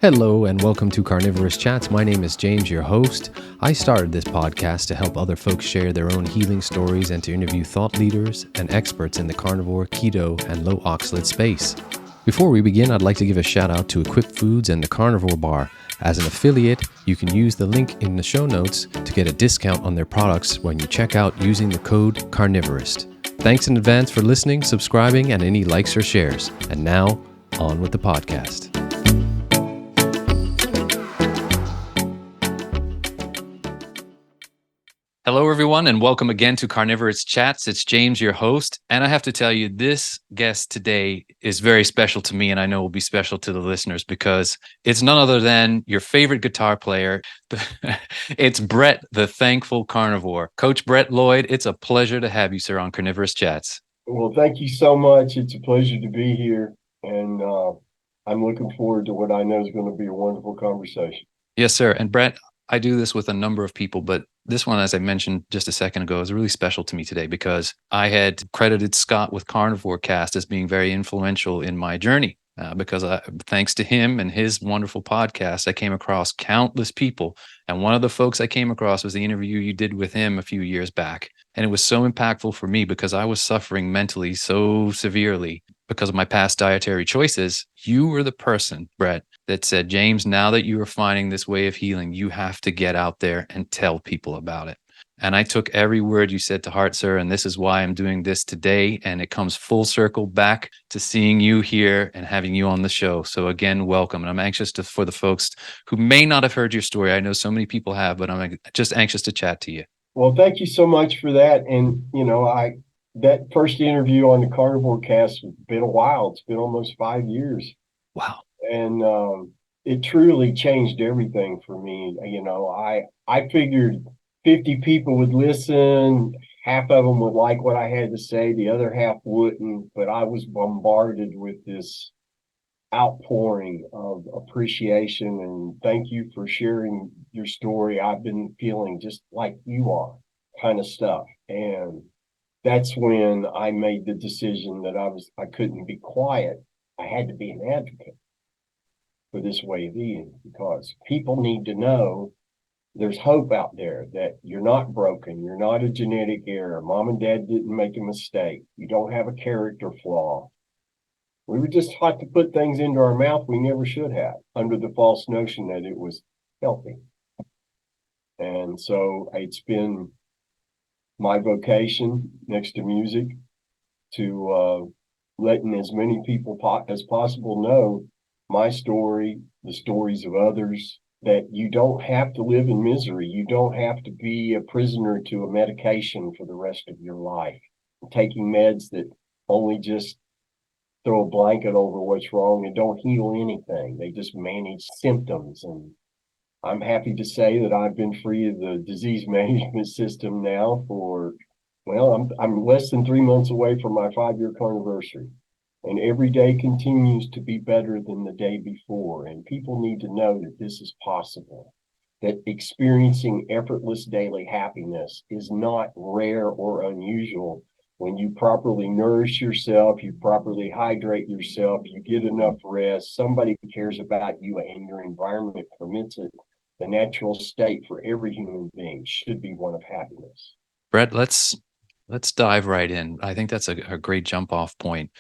Hello and welcome to Carnivorist Chats. My name is James, your host. I started this podcast to help other folks share their own healing stories and to interview thought leaders and experts in the carnivore, keto, and low oxalate space. Before we begin, I'd like to give a shout out to Equip Foods and the Carnivore Bar. As an affiliate, you can use the link in the show notes to get a discount on their products when you check out using the code Carnivorist. Thanks in advance for listening, subscribing, and any likes or shares. And now, on with the podcast. Hello, everyone, and welcome again to Carnivorist Chats. It's James, your host, and I have to tell you, this guest today is very special to me, and I know will be special to the listeners because it's none other than your favorite guitar player. It's Brett, the Thankful Carnivore. Coach Brett Lloyd, it's a pleasure to have you, sir, on Carnivorist Chats. Well, thank you so much. It's a pleasure to be here, and I'm looking forward to what I know is going to be a wonderful conversation. Yes, sir. And Brett, I do this with a number of people, but this one, as I mentioned just a second ago, is really special to me today because I had credited Scott with Carnivore Cast as being very influential in my journey. Because thanks to him and his wonderful podcast, I came across countless people. And one of the folks I came across was the interview you did with him a few years back. And it was so impactful for me because I was suffering mentally so severely because of my past dietary choices. You were the person, Brett, that said, James, now that you are finding this way of healing, you have to get out there and tell people about it. And I took every word you said to heart, sir, and this is why I'm doing this today. And it comes full circle back to seeing you here and having you on the show. So again, welcome. And I'm anxious for the folks who may not have heard your story. I know so many people have, but I'm just anxious to chat to you. Well, thank you so much for that. And, that first interview on the Carnivore Cast has been a while. It's been almost 5 years. Wow. And it truly changed everything for me. I figured 50 people would listen. Half of them would like what I had to say. The other half wouldn't. But I was bombarded with this outpouring of appreciation and thank you for sharing your story. I've been feeling just like you are, kind of stuff. And that's when I made the decision that I couldn't be quiet. I had to be an advocate for this way of eating because people need to know there's hope out there, that you're not broken. You're not a genetic error. Mom and dad didn't make a mistake. You don't have a character flaw. We were just taught to put things into our mouth we never should have under the false notion that it was healthy. And so it's been my vocation next to music to letting as many people as possible know my story, the stories of others, that you don't have to live in misery. You don't have to be a prisoner to a medication for the rest of your life, taking meds that only just throw a blanket over what's wrong and don't heal anything. They just manage symptoms. And I'm happy to say that I've been free of the disease management system now I'm less than 3 months away from my 5-year carniversary. And every day continues to be better than the day before. And people need to know that this is possible, that experiencing effortless daily happiness is not rare or unusual. When you properly nourish yourself, you properly hydrate yourself, you get enough rest, somebody cares about you and your environment permits it, the natural state for every human being should be one of happiness. Brett, let's dive right in. I think that's a great jump off point.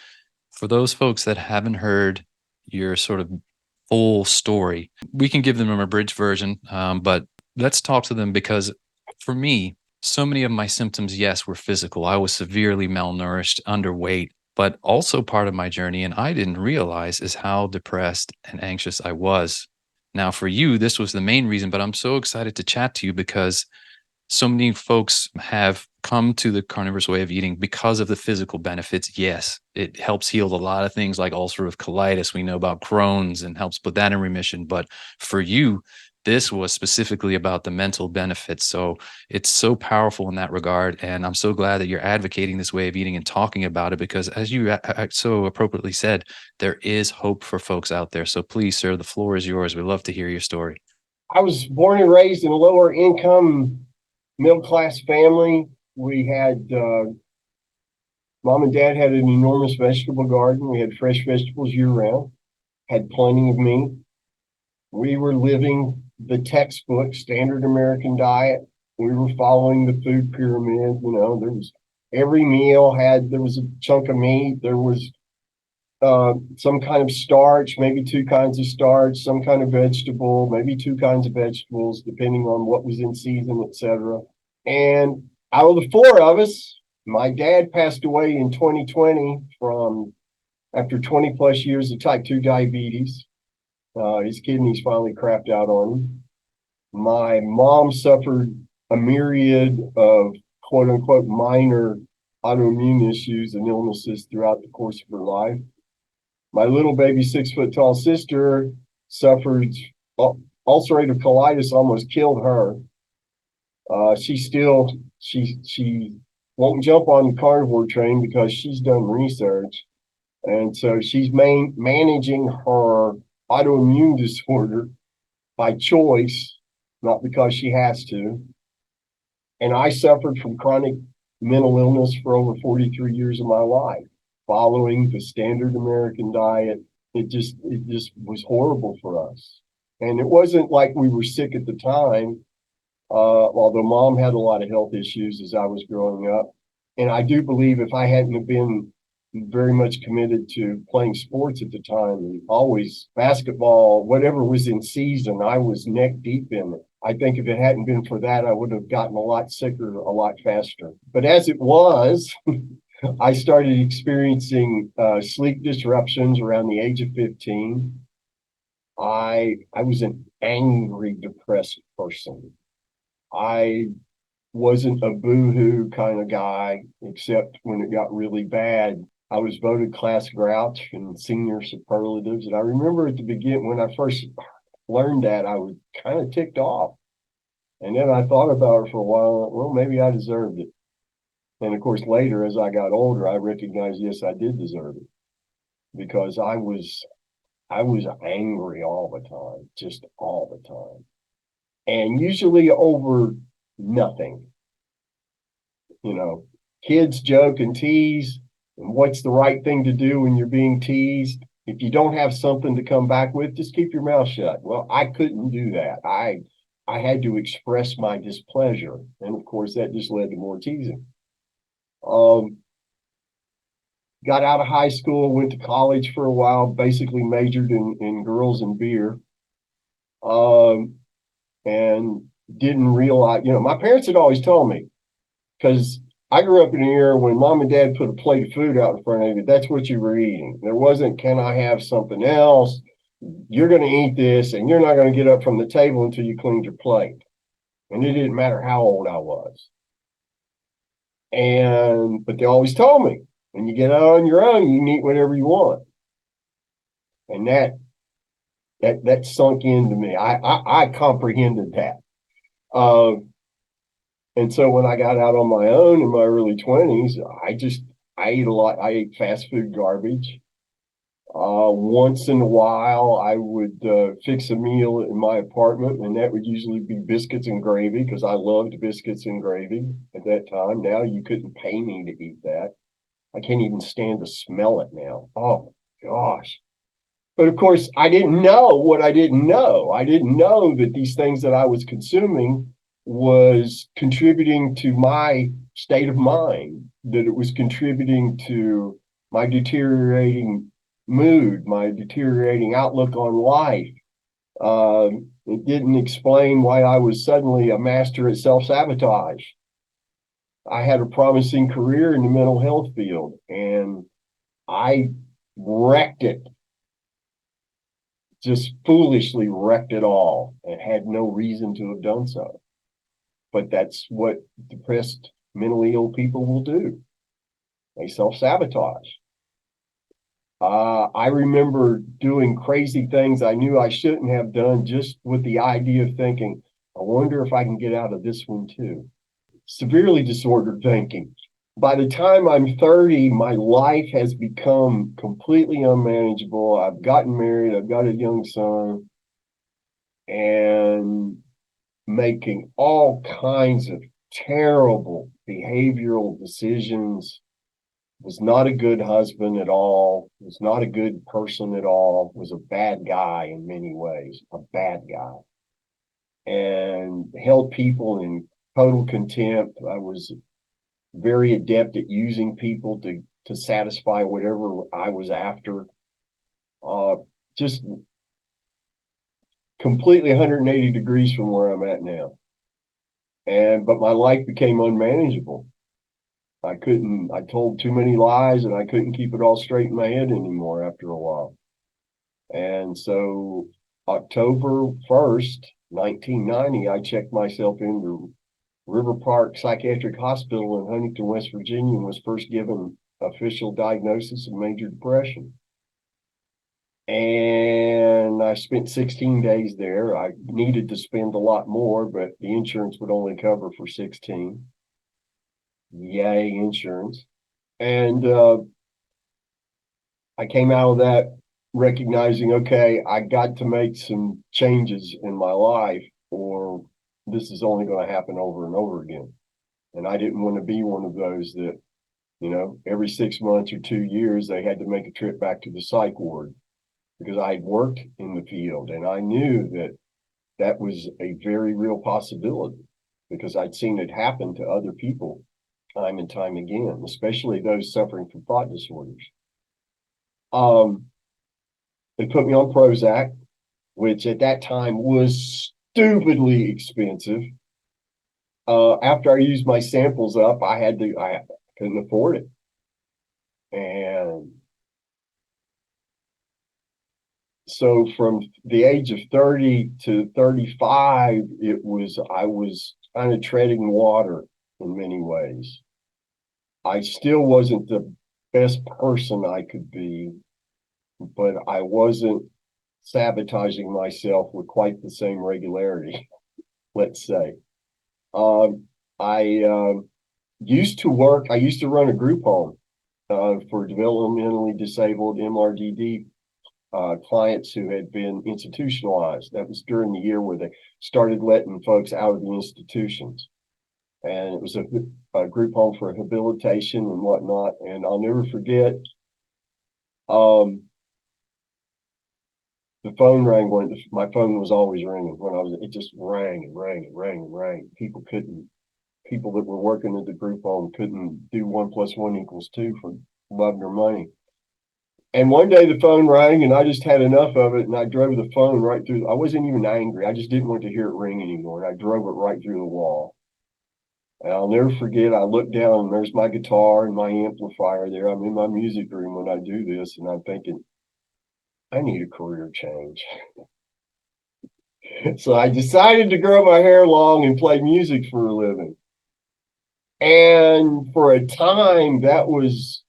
For those folks that haven't heard your sort of full story, we can give them an abridged version, but let's talk to them because for me, so many of my symptoms, yes, were physical. I was severely malnourished, underweight, but also part of my journey, and I didn't realize, is how depressed and anxious I was. Now, for you, this was the main reason, but I'm so excited to chat to you because so many folks have come to the carnivorous way of eating because of the physical benefits. Yes, it helps heal a lot of things like ulcerative colitis. We know about Crohn's and helps put that in remission. But for you, this was specifically about the mental benefits. So it's so powerful in that regard. And I'm so glad that you're advocating this way of eating and talking about it because as you so appropriately said, there is hope for folks out there. So please, sir, the floor is yours. We'd love to hear your story. I was born and raised in a lower income, middle-class family. We had, mom and dad had an enormous vegetable garden. We had fresh vegetables year round, had plenty of meat. We were living the textbook standard American diet. We were following the food pyramid. There was every meal there was a chunk of meat. There was some kind of starch, maybe two kinds of starch, some kind of vegetable, maybe two kinds of vegetables, depending on what was in season, etc. And out of the four of us, my dad passed away in 2020 from after 20 plus years of type 2 diabetes. His kidneys finally crapped out on him. My mom suffered a myriad of quote unquote minor autoimmune issues and illnesses throughout the course of her life. My little baby 6 foot tall sister suffered ulcerative colitis, almost killed her. She won't jump on the carnivore train because she's done research. And so she's managing her autoimmune disorder by choice, not because she has to. And I suffered from chronic mental illness for over 43 years of my life, following the standard American diet. It just was horrible for us. And it wasn't like we were sick at the time, although mom had a lot of health issues as I was growing up. And I do believe if I hadn't have been very much committed to playing sports at the time, always basketball, whatever was in season, I was neck deep in it. I think if it hadn't been for that, I would have gotten a lot sicker a lot faster. But as it was, I started experiencing sleep disruptions around the age of 15. I was an angry, depressed person. I wasn't a boo-hoo kind of guy, except when it got really bad. I was voted class grouch and senior superlatives. And I remember at the beginning, when I first learned that, I was kind of ticked off. And then I thought about it for a while. Well, maybe I deserved it. And of course, later, as I got older, I recognized, yes, I did deserve it, because I was angry all the time, just all the time, and usually over nothing. Kids joke and tease, and what's the right thing to do when you're being teased? If you don't have something to come back with, just keep your mouth shut. Well, I couldn't do that. I had to express my displeasure, and of course, that just led to more teasing. Got out of high school, went to college for a while, basically majored in girls and beer, and didn't realize, my parents had always told me, because I grew up in an era when mom and dad put a plate of food out in front of you, that's what you were eating. There wasn't, can I have something else? You're going to eat this, and you're not going to get up from the table until you cleaned your plate. And it didn't matter how old I was. But they always told me, when you get out on your own, you can eat whatever you want. And that sunk into me. I comprehended that. And so when I got out on my own in my early 20s, I ate a lot. I ate fast food garbage. Once in a while, I would fix a meal in my apartment, and that would usually be biscuits and gravy, because I loved biscuits and gravy at that time. Now you couldn't pay me to eat that. I can't even stand to smell it now. Oh, gosh. But of course, I didn't know what I didn't know. I didn't know that these things that I was consuming was contributing to my state of mind, that it was contributing to my deteriorating mood, my deteriorating outlook on life. It didn't explain why I was suddenly a master at self-sabotage. I had a promising career in the mental health field, and I wrecked it, just foolishly wrecked it all, and had no reason to have done so. But that's what depressed, mentally ill people will do. They self-sabotage. I remember doing crazy things I knew I shouldn't have done, just with the idea of thinking, I wonder if I can get out of this one too. Severely disordered thinking. By the time I'm 30, my life has become completely unmanageable. I've gotten married, I've got a young son, and making all kinds of terrible behavioral decisions was not a good husband at all, was not a good person at all, was a bad guy in many ways, a bad guy, and held people in total contempt. I was very adept at using people to satisfy whatever I was after. Uh, just completely 180 degrees from where I'm at now. But my life became unmanageable. I told too many lies and I couldn't keep it all straight in my head anymore after a while. And so October 1st, 1990, I checked myself into River Park Psychiatric Hospital in Huntington, West Virginia, and was first given official diagnosis of major depression. And I spent 16 days there. I needed to spend a lot more, but the insurance would only cover for 16. Yay, insurance. And I came out of that recognizing, okay, I got to make some changes in my life, or this is only going to happen over and over again. And I didn't want to be one of those that, every 6 months or 2 years, they had to make a trip back to the psych ward, because I had worked in the field and I knew that that was a very real possibility, because I'd seen it happen to other people time and time again, especially those suffering from thought disorders. They put me on Prozac, which at that time was stupidly expensive. After I used my samples up, I couldn't afford it. And so from the age of 30 to 35, I was kind of treading water in many ways. I still wasn't the best person I could be, but I wasn't sabotaging myself with quite the same regularity, let's say. I used to run a group home for developmentally disabled MRDD clients who had been institutionalized. That was during the year where they started letting folks out of the institutions. And it was a group home for rehabilitation and whatnot. And I'll never forget, the phone rang when my phone was always ringing it just rang and rang and rang and rang. People that were working at the group home couldn't do 1 + 1 = 2 for love or money. And one day the phone rang and I just had enough of it, and I drove the phone right through. I wasn't even angry. I just didn't want to hear it ring anymore. And I drove it right through the wall. And I'll never forget, I looked down and there's my guitar and my amplifier there. I'm in my music room when I do this, and I'm thinking, I need a career change. So I decided to grow my hair long and play music for a living. And for a time, it was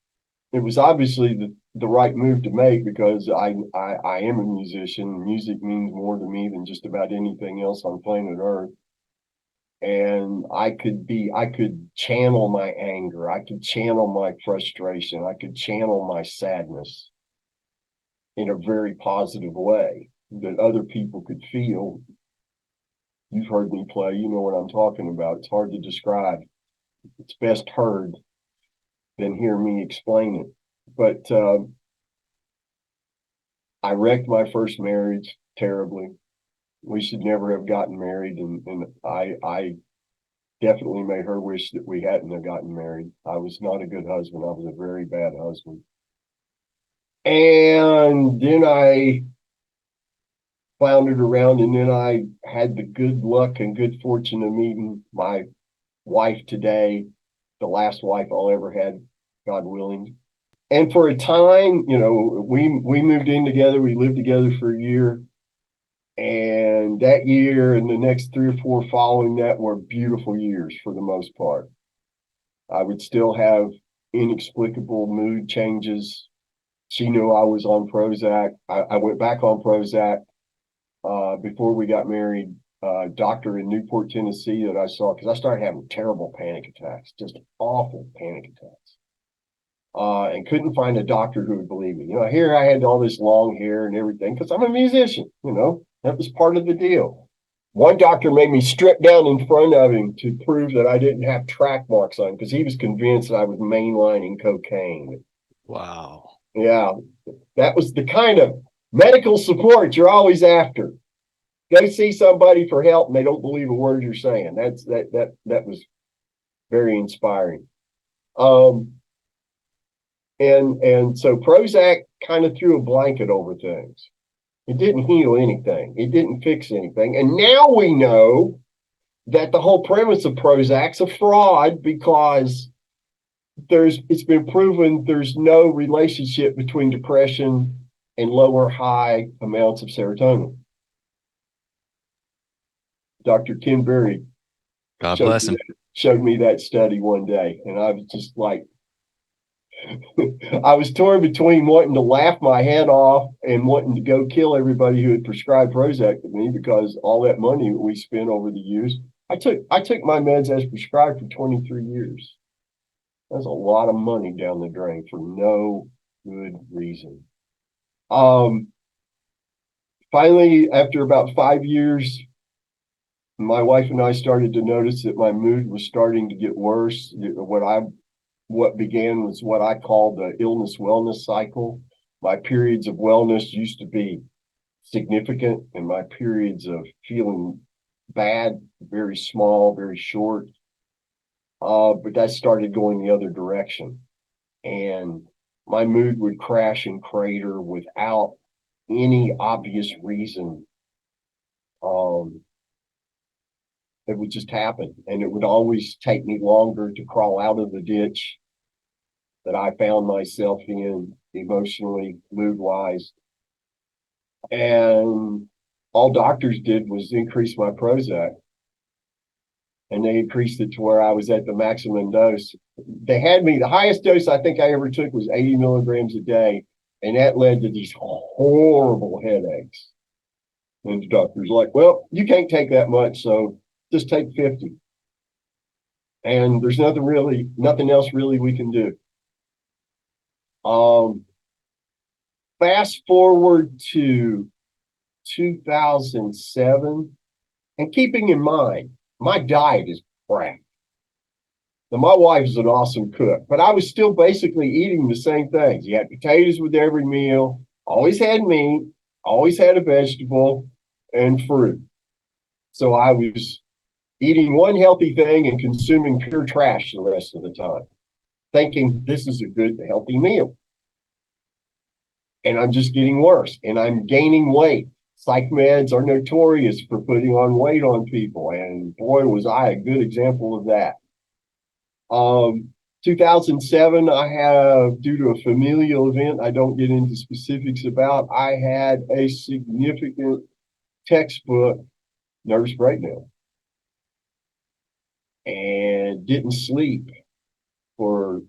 obviously the right move to make, because I am a musician. Music means more to me than just about anything else on planet Earth. And I could channel my anger. I could channel my frustration. I could channel my sadness in a very positive way that other people could feel. You've heard me play, you know what I'm talking about. It's hard to describe. It's best heard than hear me explain it. But I wrecked my first marriage terribly. We should never have gotten married, and I definitely made her wish that we hadn't have gotten married. I was not a good husband. I was a very bad husband. And then I floundered around, and then I had the good luck and good fortune of meeting my wife today, the last wife I'll ever have, God willing. And for a time, we moved in together. We lived together for a year. And that year and the next 3 or 4 following that were beautiful years for the most part. I would still have inexplicable mood changes. She knew I was on Prozac. I went back on Prozac before we got married. Doctor in Newport, Tennessee, that I saw, because I started having terrible panic attacks, just awful panic attacks. And couldn't find a doctor who would believe me. Here I had all this long hair and everything because I'm a musician, that was part of the deal. One doctor made me strip down in front of him to prove that I didn't have track marks on because he was convinced that I was mainlining cocaine. Wow. Yeah, that was the kind of medical support you're always after. Go see somebody for help and they don't believe a word you're saying. That was very inspiring. Um, and so Prozac kind of threw a blanket over things. It didn't heal anything. It didn't fix anything. And now we know that the whole premise of Prozac's a fraud because it's been proven there's no relationship between depression and lower high amounts of serotonin. Dr. Ken Berry God showed bless me him. showed me that study one day, and I was just like, I was torn between wanting to laugh my head off and wanting to go kill everybody who had prescribed Prozac to me because all that money we spent over the years. I took my meds as prescribed for 23 years. That's a lot of money down the drain for no good reason. Um, Finally, after about 5 years, my wife and I started to notice that my mood was starting to get worse. What began was what I call the illness wellness cycle. My periods of wellness used to be significant, and my periods of feeling bad, very small, very short. But that started going the other direction. And my mood would crash and crater without any obvious reason. Um, it would just happen. And it would always take me longer to crawl out of the ditch that I found myself in emotionally, mood wise. And all doctors did was increase my Prozac. And they increased it to where I was at the maximum dose. They had me, the highest dose I think I ever took was 80 milligrams a day. And that led to these horrible headaches. And the doctor's like, well, you can't take that much, so just take 50. And there's nothing else really we can do. Um, Fast forward to 2007, and keeping in mind, my diet is crap. Now, my wife is an awesome cook, but I was still basically eating the same things. You had potatoes with every meal, always had meat, always had a vegetable, and fruit. So I was eating one healthy thing and consuming pure trash the rest of the time, thinking this is a good, healthy meal. And I'm just getting worse, and I'm gaining weight. Psych meds are notorious for putting on weight on people, and boy, was I a good example of that. 2007, I have, due to a familial event I don't get into specifics about, I had a significant textbook nervous breakdown and didn't sleep for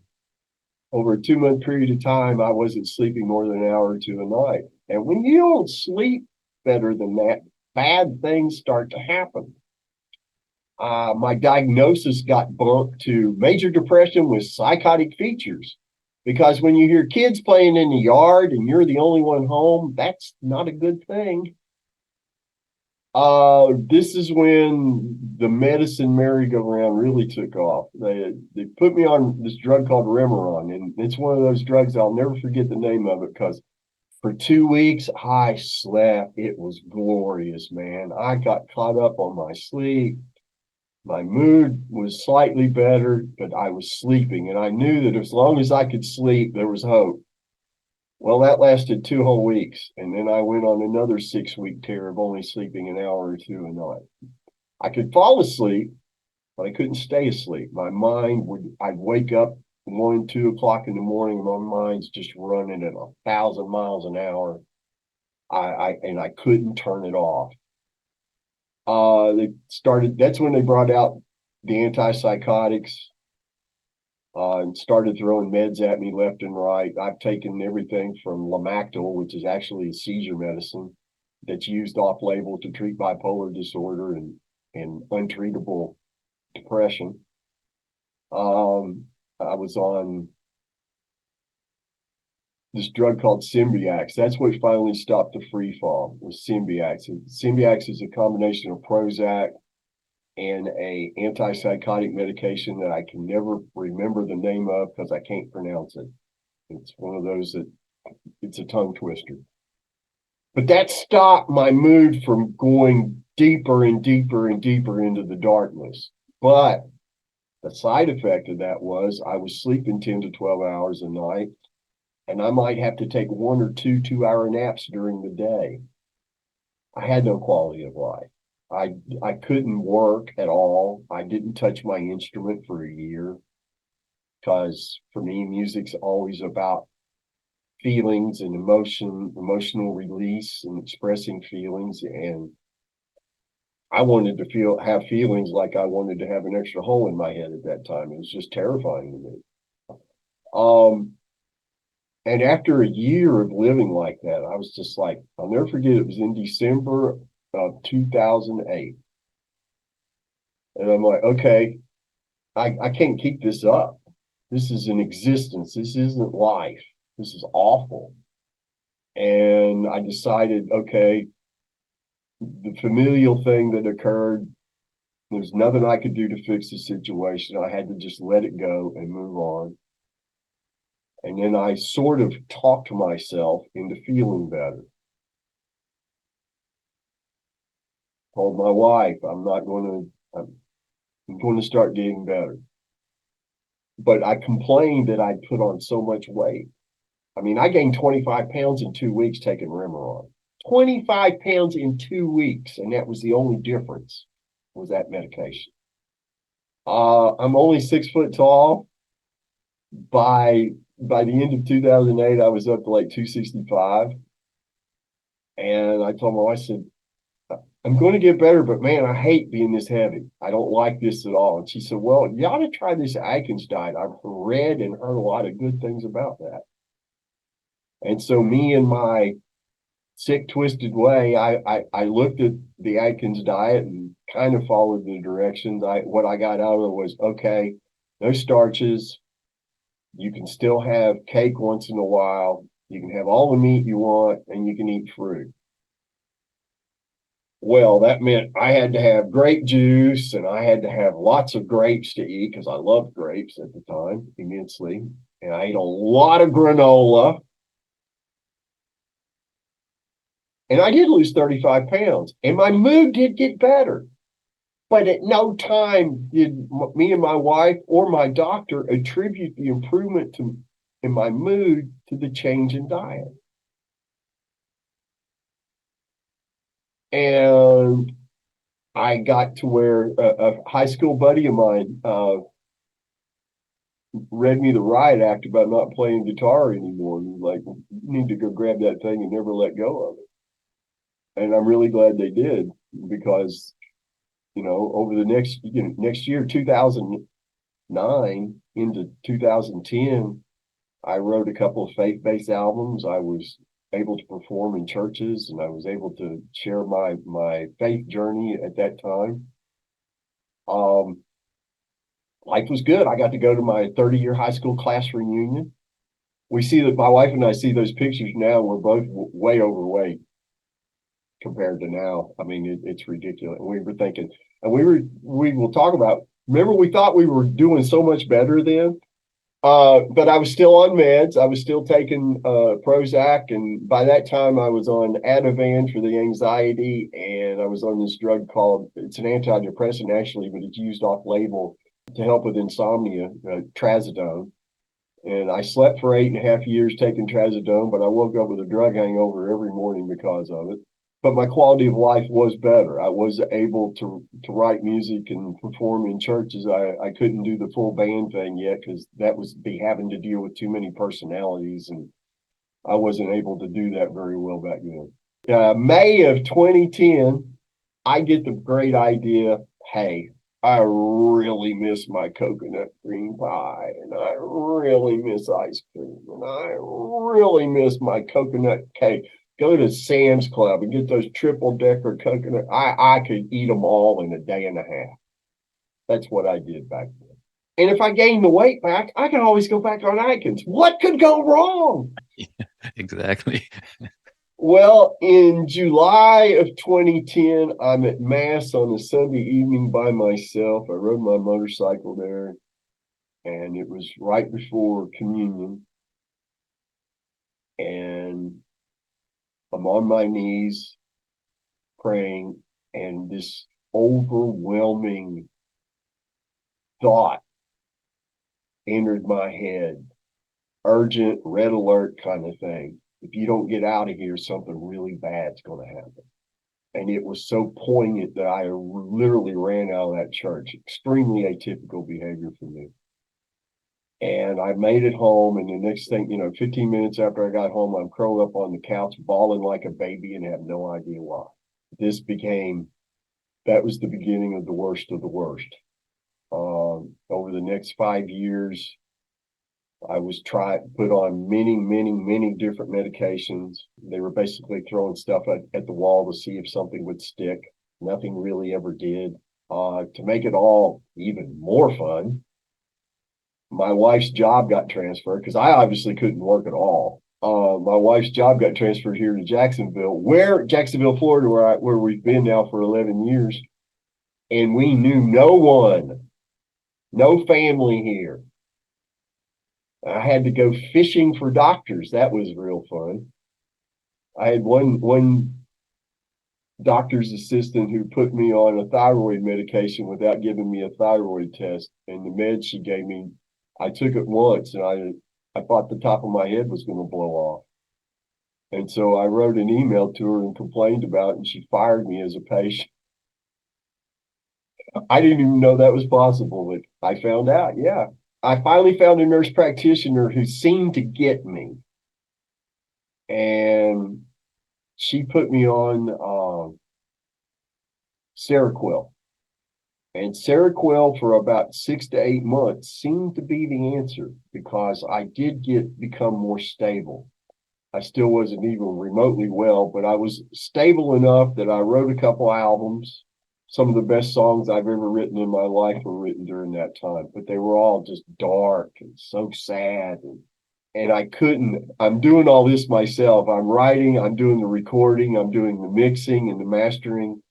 over a 2 month period of time. I wasn't sleeping more than an hour or two a night. And when you don't sleep better than that, bad things start to happen. My diagnosis got bumped to major depression with psychotic features. Because when you hear kids playing in the yard and you're the only one home, that's not a good thing. This is when the medicine merry-go-round really took off. They put me on this drug called Remeron, and it's one of those drugs I'll never forget the name of it because for 2 weeks I slept. It was glorious, man. I got caught up on my sleep. My mood was slightly better, but I was sleeping, and I knew that as long as I could sleep, there was hope. Well, that lasted 2 whole weeks, and then I went on another 6 week tear of only sleeping an hour or two a night. I could fall asleep, but I couldn't stay asleep. I'd wake up 1, 2 o'clock in the morning, my mind's just running at 1,000 miles an hour. I couldn't turn it off. That's when they brought out the antipsychotics and started throwing meds at me left and right. I've taken everything from Lamictal, which is actually a seizure medicine that's used off label to treat bipolar disorder and untreatable depression. I was on this drug called Symbiox. That's what finally stopped the free fall, was Symbiox. And Symbiox is a combination of Prozac and a antipsychotic medication that I can never remember the name of because I can't pronounce it. It's one of those that it's a tongue twister. But that stopped my mood from going deeper and deeper and deeper into the darkness. But the side effect of that was I was sleeping 10 to 12 hours a night, and I might have to take 1 or 2 2-hour naps during the day. I had no quality of life. I couldn't work at all. I didn't touch my instrument for a year because for me, music's always about feelings and emotional release and expressing feelings. And I wanted to have feelings like I wanted to have an extra hole in my head at that time. It was just terrifying to me. And after a year of living like that, I was just like, I'll never forget, it was in December of 2008. And I'm like, okay, I can't keep this up. This is an existence. This isn't life. This is awful. And I decided, okay, the familial thing that occurred, there's nothing I could do to fix the situation. I had to just let it go and move on. And then I sort of talked myself into feeling better. Told my wife, I'm going to start getting better. But I complained that I'd put on so much weight. I mean, I gained 25 pounds in 2 weeks taking Remeron. 25 pounds in 2 weeks, and that was the only difference, was that medication. I'm only 6 foot tall. By the end of 2008, I was up to like 265. And I told my wife, I said, I'm going to get better, but man, I hate being this heavy. I don't like this at all. And she said, well, you ought to try this Atkins diet. I've read and heard a lot of good things about that. And so me and my sick, twisted way, I looked at the Atkins diet and kind of followed the directions. What I got out of it was, okay, no starches. You can still have cake once in a while. You can have all the meat you want, and you can eat fruit. Well, that meant I had to have grape juice, and I had to have lots of grapes to eat because I loved grapes at the time immensely. And I ate a lot of granola. And I did lose 35 pounds, and my mood did get better. But at no time did me and my wife or my doctor attribute the improvement in my mood to the change in diet. And I got to where a high school buddy of mine read me the riot act about not playing guitar anymore. And he was like, you need to go grab that thing and never let go of it. And I'm really glad they did, because, over the next year, 2009 into 2010, I wrote a couple of faith-based albums. I was able to perform in churches, and I was able to share my faith journey at that time. Life was good. I got to go to my 30-year high school class reunion. We see that my wife and I see those pictures now. We're both way overweight compared to now. I mean, it's ridiculous. And we were thinking, and we will talk about, remember, we thought we were doing so much better then. But I was still on meds. I was still taking Prozac, and by that time I was on Ativan for the anxiety, and I was on this drug it's an antidepressant actually, but it's used off label to help with insomnia, trazodone. And I slept for 8.5 years taking trazodone, but I woke up with a drug hangover every morning because of it. But my quality of life was better. I was able to write music and perform in churches. I couldn't do the full band thing yet because that was having to deal with too many personalities, and I wasn't able to do that very well back then. May of 2010, I get the great idea, hey, I really miss my coconut cream pie, and I really miss ice cream, and I really miss my coconut cake. Go to Sam's Club and get those triple-decker coconut. I could eat them all in a day and a half. That's what I did back then. And if I gain the weight back, I can always go back on Atkins. What could go wrong? Exactly. Well, in July of 2010, I'm at Mass on a Sunday evening by myself. I rode my motorcycle there, and it was right before communion. And I'm on my knees praying, and this overwhelming thought entered my head. Urgent, red alert kind of thing. If you don't get out of here, something really bad's going to happen. And it was so poignant that I literally ran out of that church. Extremely atypical behavior for me. And I made it home. And the next thing, 15 minutes after I got home, I'm curled up on the couch, bawling like a baby and have no idea why. That was the beginning of the worst of the worst. Over the next 5 years, I was put on many different medications. They were basically throwing stuff at the wall to see if something would stick. Nothing really ever did. To make it all even more fun, my wife's job got transferred because I obviously couldn't work at all. My wife's job got transferred here to Jacksonville, Florida, where we've been now for 11 years. And we knew no one, no family here. I had to go fishing for doctors. That was real fun. I had one doctor's assistant who put me on a thyroid medication without giving me a thyroid test. And the meds she gave me, I took it once and I thought the top of my head was going to blow off. And so I wrote an email to her and complained about it, and she fired me as a patient. I didn't even know that was possible, but I found out. Yeah. I finally found a nurse practitioner who seemed to get me. And she put me on Seroquel. And Seroquel for about 6 to 8 months seemed to be the answer because I did become more stable. I still wasn't even remotely well, but I was stable enough that I wrote a couple albums. Some of the best songs I've ever written in my life were written during that time, but they were all just dark and so sad. And I'm doing all this myself. I'm writing, I'm doing the recording, I'm doing the mixing and the mastering.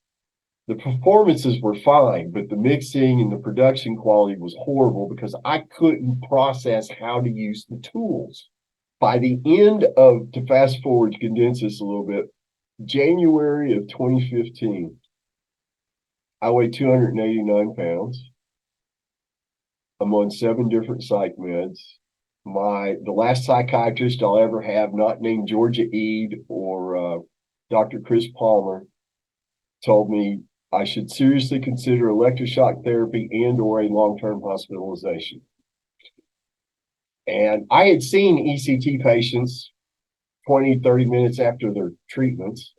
The performances were fine, but the mixing and the production quality was horrible because I couldn't process how to use the tools. By the end of, to fast forward, to condense this a little bit, January of 2015, I weigh 289 pounds. I'm on 7 different psych meds. The last psychiatrist I'll ever have, not named Georgia Eade or Dr. Chris Palmer, told me I should seriously consider electroshock therapy and/or a long-term hospitalization. And I had seen ECT patients 20, 30 minutes after their treatments.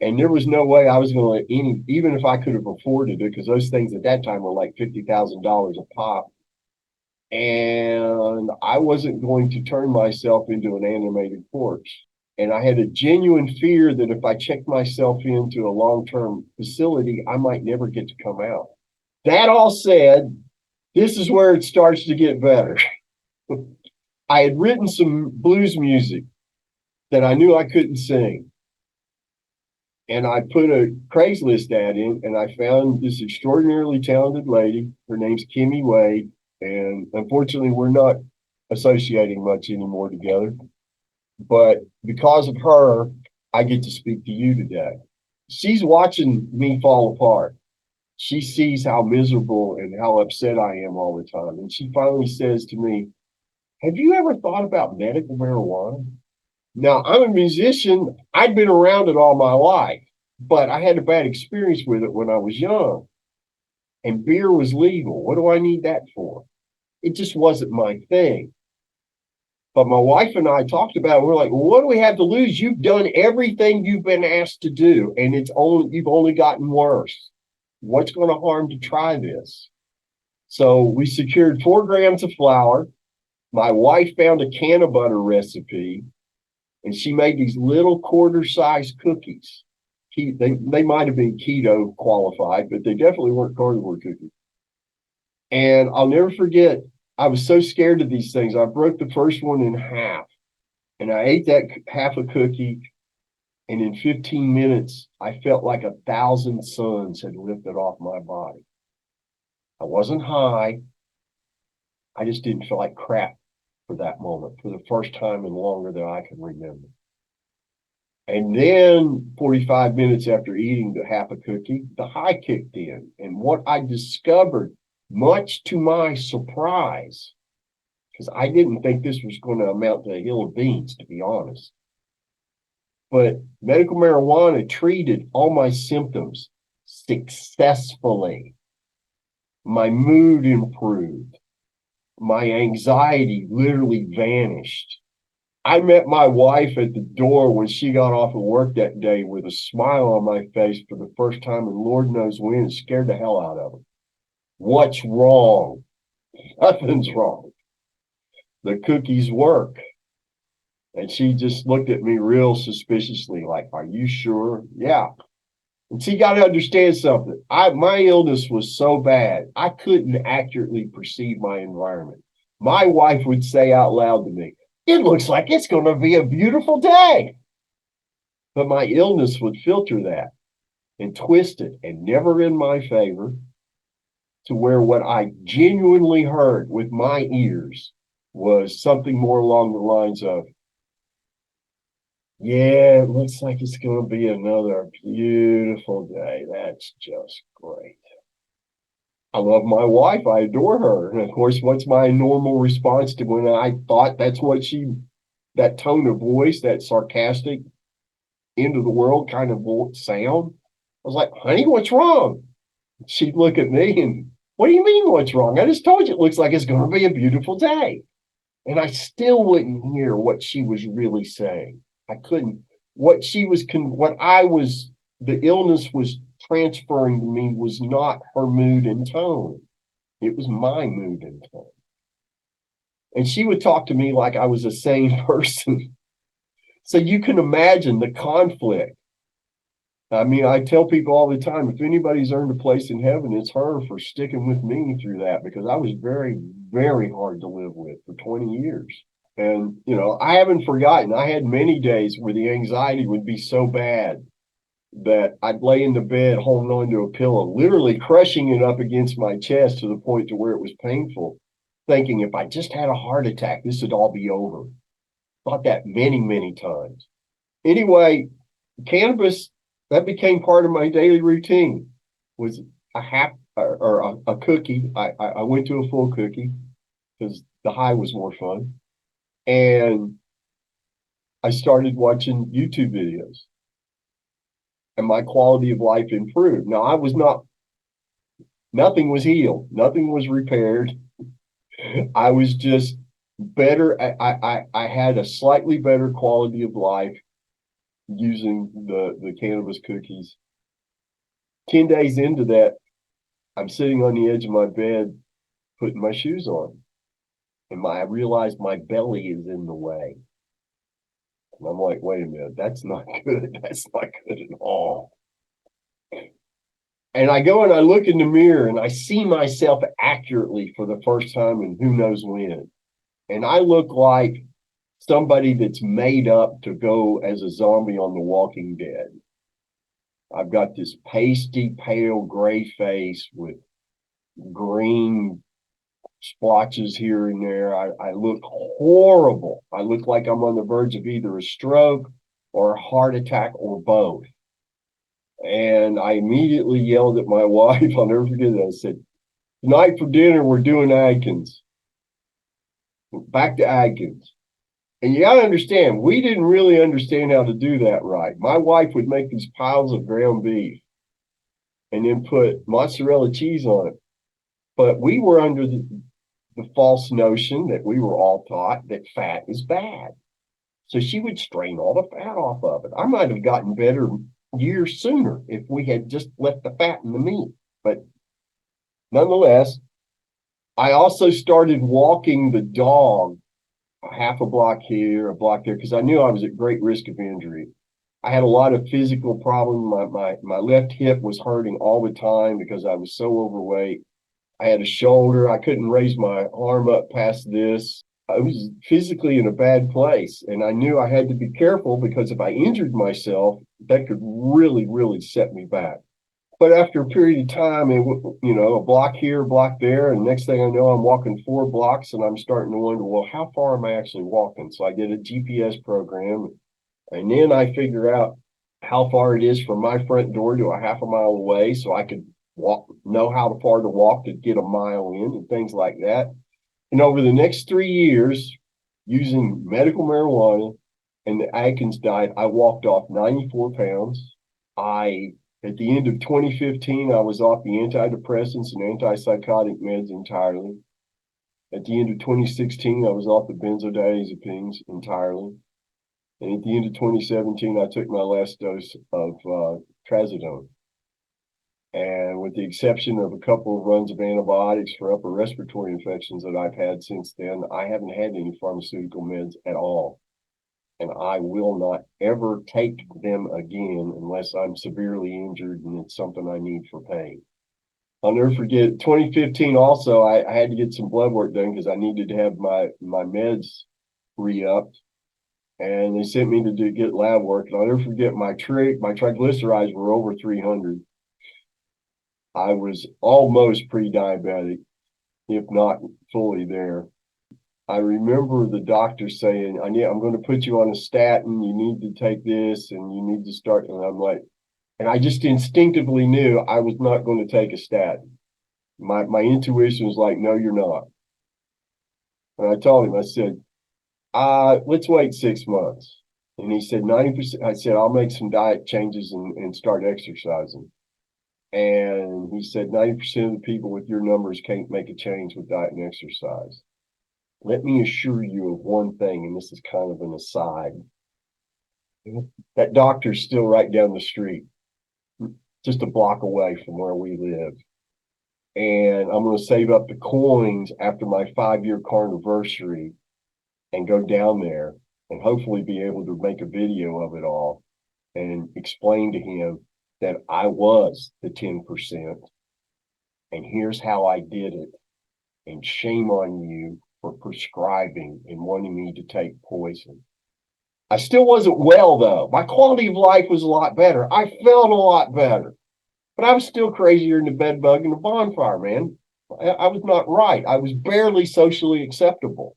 And there was no way I was going to let even if I could have afforded it, because those things at that time were like $50,000 a pop. And I wasn't going to turn myself into an animated corpse. And I had a genuine fear that if I checked myself into a long-term facility, I might never get to come out. That all said, this is where it starts to get better. I had written some blues music that I knew I couldn't sing. And I put a Craigslist ad in, and I found this extraordinarily talented lady. Her name's Kimmy Wade. And unfortunately, we're not associating much anymore together. But because of her, I get to speak to you today. She's watching me fall apart. She sees how miserable and how upset I am all the time. And she finally says to me, "Have you ever thought about medical marijuana?" Now, I'm a musician. I'd been around it all my life, but I had a bad experience with it when I was young. And beer was legal. What do I need that for? It just wasn't my thing. But my wife and I talked about it. We're like, well, what do we have to lose? You've done everything you've been asked to do, and you've only gotten worse. What's going to harm to try this? So we secured 4 grams of flour. My wife found a can of butter recipe, and she made these little quarter-sized cookies. They might have been keto qualified, but they definitely weren't carnivore cookies. And I'll never forget, I was so scared of these things. I broke the first one in half and I ate that half a cookie. And in 15 minutes, I felt like 1,000 suns had lifted off my body. I wasn't high. I just didn't feel like crap for that moment, for the first time in longer than I can remember. And then 45 minutes after eating the half a cookie, the high kicked in. And what I discovered, much to my surprise, because I didn't think this was going to amount to a hill of beans, to be honest. But medical marijuana treated all my symptoms successfully. My mood improved. My anxiety literally vanished. I met my wife at the door when she got off of work that day with a smile on my face for the first time, and Lord knows when. It scared the hell out of her. What's wrong? Nothing's wrong. The cookies work. And she just looked at me real suspiciously, like, are you sure? Yeah. And she got to understand something. My illness was so bad, I couldn't accurately perceive my environment. My wife would say out loud to me, it looks like it's going to be a beautiful day. But my illness would filter that and twist it, and never in my favor, to where what I genuinely heard with my ears was something more along the lines of, yeah, it looks like it's going to be another beautiful day. That's just great. I love my wife. I adore her. And of course, what's my normal response to when I thought that's what that tone of voice, that sarcastic, end of the world kind of sound? I was like, honey, what's wrong? She'd look at me and, what do you mean what's wrong? I just told you it looks like it's going to be a beautiful day. And I still wouldn't hear what she was really saying. I couldn't. The illness was transferring to me was not her mood and tone. It was my mood and tone. And she would talk to me like I was a sane person. So you can imagine the conflict. I mean, I tell people all the time, if anybody's earned a place in heaven, it's her for sticking with me through that, because I was very, very hard to live with for 20 years. And, I haven't forgotten. I had many days where the anxiety would be so bad that I'd lay in the bed holding onto a pillow, literally crushing it up against my chest to the point to where it was painful, thinking if I just had a heart attack, this would all be over. Thought that many, many times. Anyway, cannabis, that became part of my daily routine, was a cookie. I went to a full cookie because the high was more fun. And I started watching YouTube videos and my quality of life improved. Now, nothing was healed. Nothing was repaired. I was just better. I had a slightly better quality of life using the cannabis cookies. 10 days into that, I'm sitting on the edge of my bed, putting my shoes on. And I realized my belly is in the way. And I'm like, wait a minute, that's not good. That's not good at all. And I go and I look in the mirror and I see myself accurately for the first time in who knows when. And I look like somebody that's made up to go as a zombie on The Walking Dead. I've got this pasty, pale gray face with green splotches here and there. I look horrible. I look like I'm on the verge of either a stroke or a heart attack or both. And I immediately yelled at my wife. I'll never forget that. I said, tonight for dinner, we're doing Atkins. Back to Atkins. And you got to understand, we didn't really understand how to do that right. My wife would make these piles of ground beef and then put mozzarella cheese on it. But we were under the false notion that we were all taught that fat is bad. So she would strain all the fat off of it. I might have gotten better years sooner if we had just left the fat in the meat. But nonetheless, I also started walking the dog half a block here, a block there, because I knew I was at great risk of injury. I had a lot of physical problems. My left hip was hurting all the time because I was so overweight. I had a shoulder. I couldn't raise my arm up past this. I was physically in a bad place. And I knew I had to be careful because if I injured myself, that could really, really set me back. But after a period of time, a block here, a block there, and next thing I know, I'm walking 4 blocks, and I'm starting to wonder, well, how far am I actually walking? So I get a GPS program, and then I figure out how far it is from my front door to a half a mile away, so I could know how far to walk to get a mile in, and things like that. And over the next 3 years, using medical marijuana and the Atkins diet, I walked off 94 pounds. At the end of 2015, I was off the antidepressants and antipsychotic meds entirely. At the end of 2016, I was off the benzodiazepines entirely. And at the end of 2017, I took my last dose of trazodone. And with the exception of a couple of runs of antibiotics for upper respiratory infections that I've had since then, I haven't had any pharmaceutical meds at all. And I will not ever take them again unless I'm severely injured and it's something I need for pain. I'll never forget 2015 also, I had to get some blood work done because I needed to have my meds re-upped. And they sent me to get lab work. And I'll never forget my triglycerides were over 300. I was almost pre-diabetic, if not fully there. I remember the doctor saying, I'm going to put you on a statin. You need to take this and you need to start. And I'm like, and I just instinctively knew I was not going to take a statin. My intuition was like, no, you're not. And I told him, I said, let's wait 6 months. And he said, 90%. I said, I'll make some diet changes and start exercising. And he said, 90% of the people with your numbers can't make a change with diet and exercise. Let me assure you of one thing, and this is kind of an aside. That doctor's still right down the street, just a block away from where we live. And I'm going to save up the coins after my 5-year carniversary and go down there and hopefully be able to make a video of it all and explain to him that I was the 10%. And here's how I did it. And shame on you for prescribing and wanting me to take poison. I still wasn't well, though. My quality of life was a lot better. I felt a lot better. But I was still crazier than the bed bug and the bonfire, man. I was not right. I was barely socially acceptable.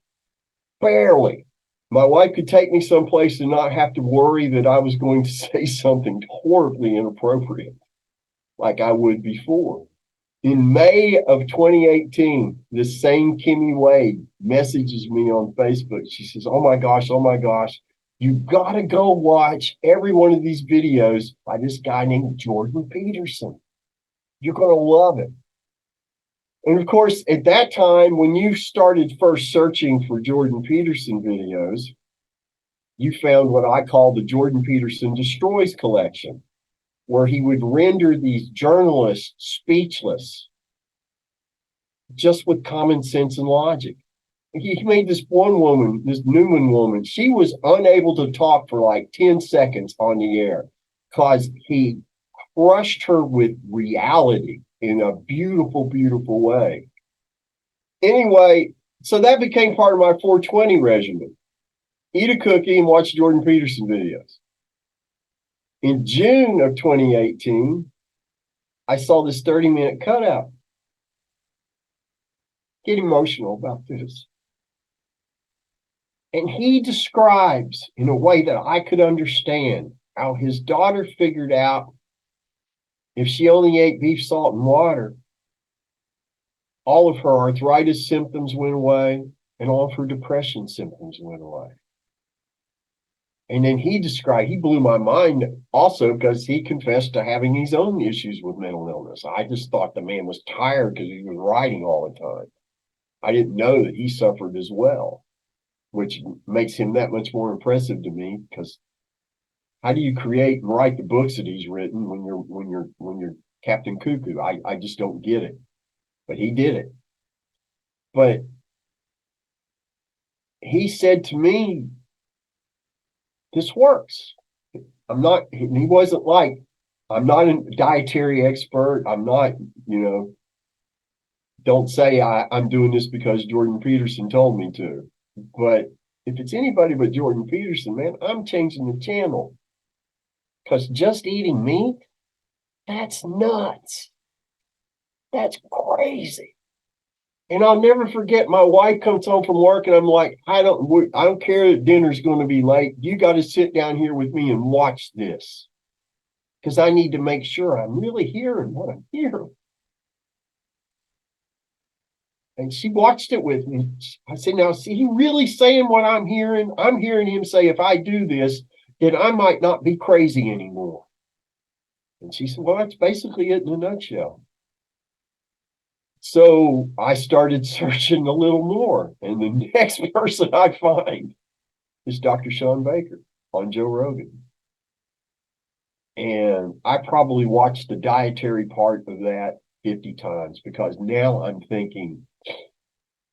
Barely. My wife could take me someplace and not have to worry that I was going to say something horribly inappropriate like I would before. In May of 2018, this same Kimmy Wade messages me on Facebook. She says, oh my gosh, you've got to go watch every one of these videos by this guy named Jordan Peterson. You're going to love it. And of course, at that time, when you started first searching for Jordan Peterson videos, you found what I call the Jordan Peterson Destroys collection, where he would render these journalists speechless, just with common sense and logic. He made this one woman, this Newman woman, she was unable to talk for like 10 seconds on the air because he crushed her with reality in a beautiful, beautiful way. Anyway, so that became part of my 420 regimen. Eat a cookie and watch Jordan Peterson videos. In June of 2018, I saw this 30-minute cutout. Get emotional about this. And he describes in a way that I could understand how his daughter figured out if she only ate beef, salt, and water, all of her arthritis symptoms went away and all of her depression symptoms went away. And then he blew my mind also because he confessed to having his own issues with mental illness. I just thought the man was tired because he was writing all the time. I didn't know that he suffered as well, which makes him that much more impressive to me because how do you create and write the books that he's written when you're Captain Cuckoo? I just don't get it. But he did it. But he said to me, this works. He wasn't like, I'm not a dietary expert. I'm not, don't say I'm doing this because Jordan Peterson told me to. But if it's anybody but Jordan Peterson, man, I'm changing the channel. Because just eating meat, that's nuts. That's crazy. And I'll never forget, my wife comes home from work and I'm like, I don't care that dinner's going to be late. You got to sit down here with me and watch this. Because I need to make sure I'm really hearing what I'm hearing. And she watched it with me. I said, now, see, he really saying what I'm hearing? I'm hearing him say, if I do this, then I might not be crazy anymore. And she said, well, that's basically it in a nutshell. So I started searching a little more. And the next person I find is Dr. Sean Baker on Joe Rogan. And I probably watched the dietary part of that 50 times because now I'm thinking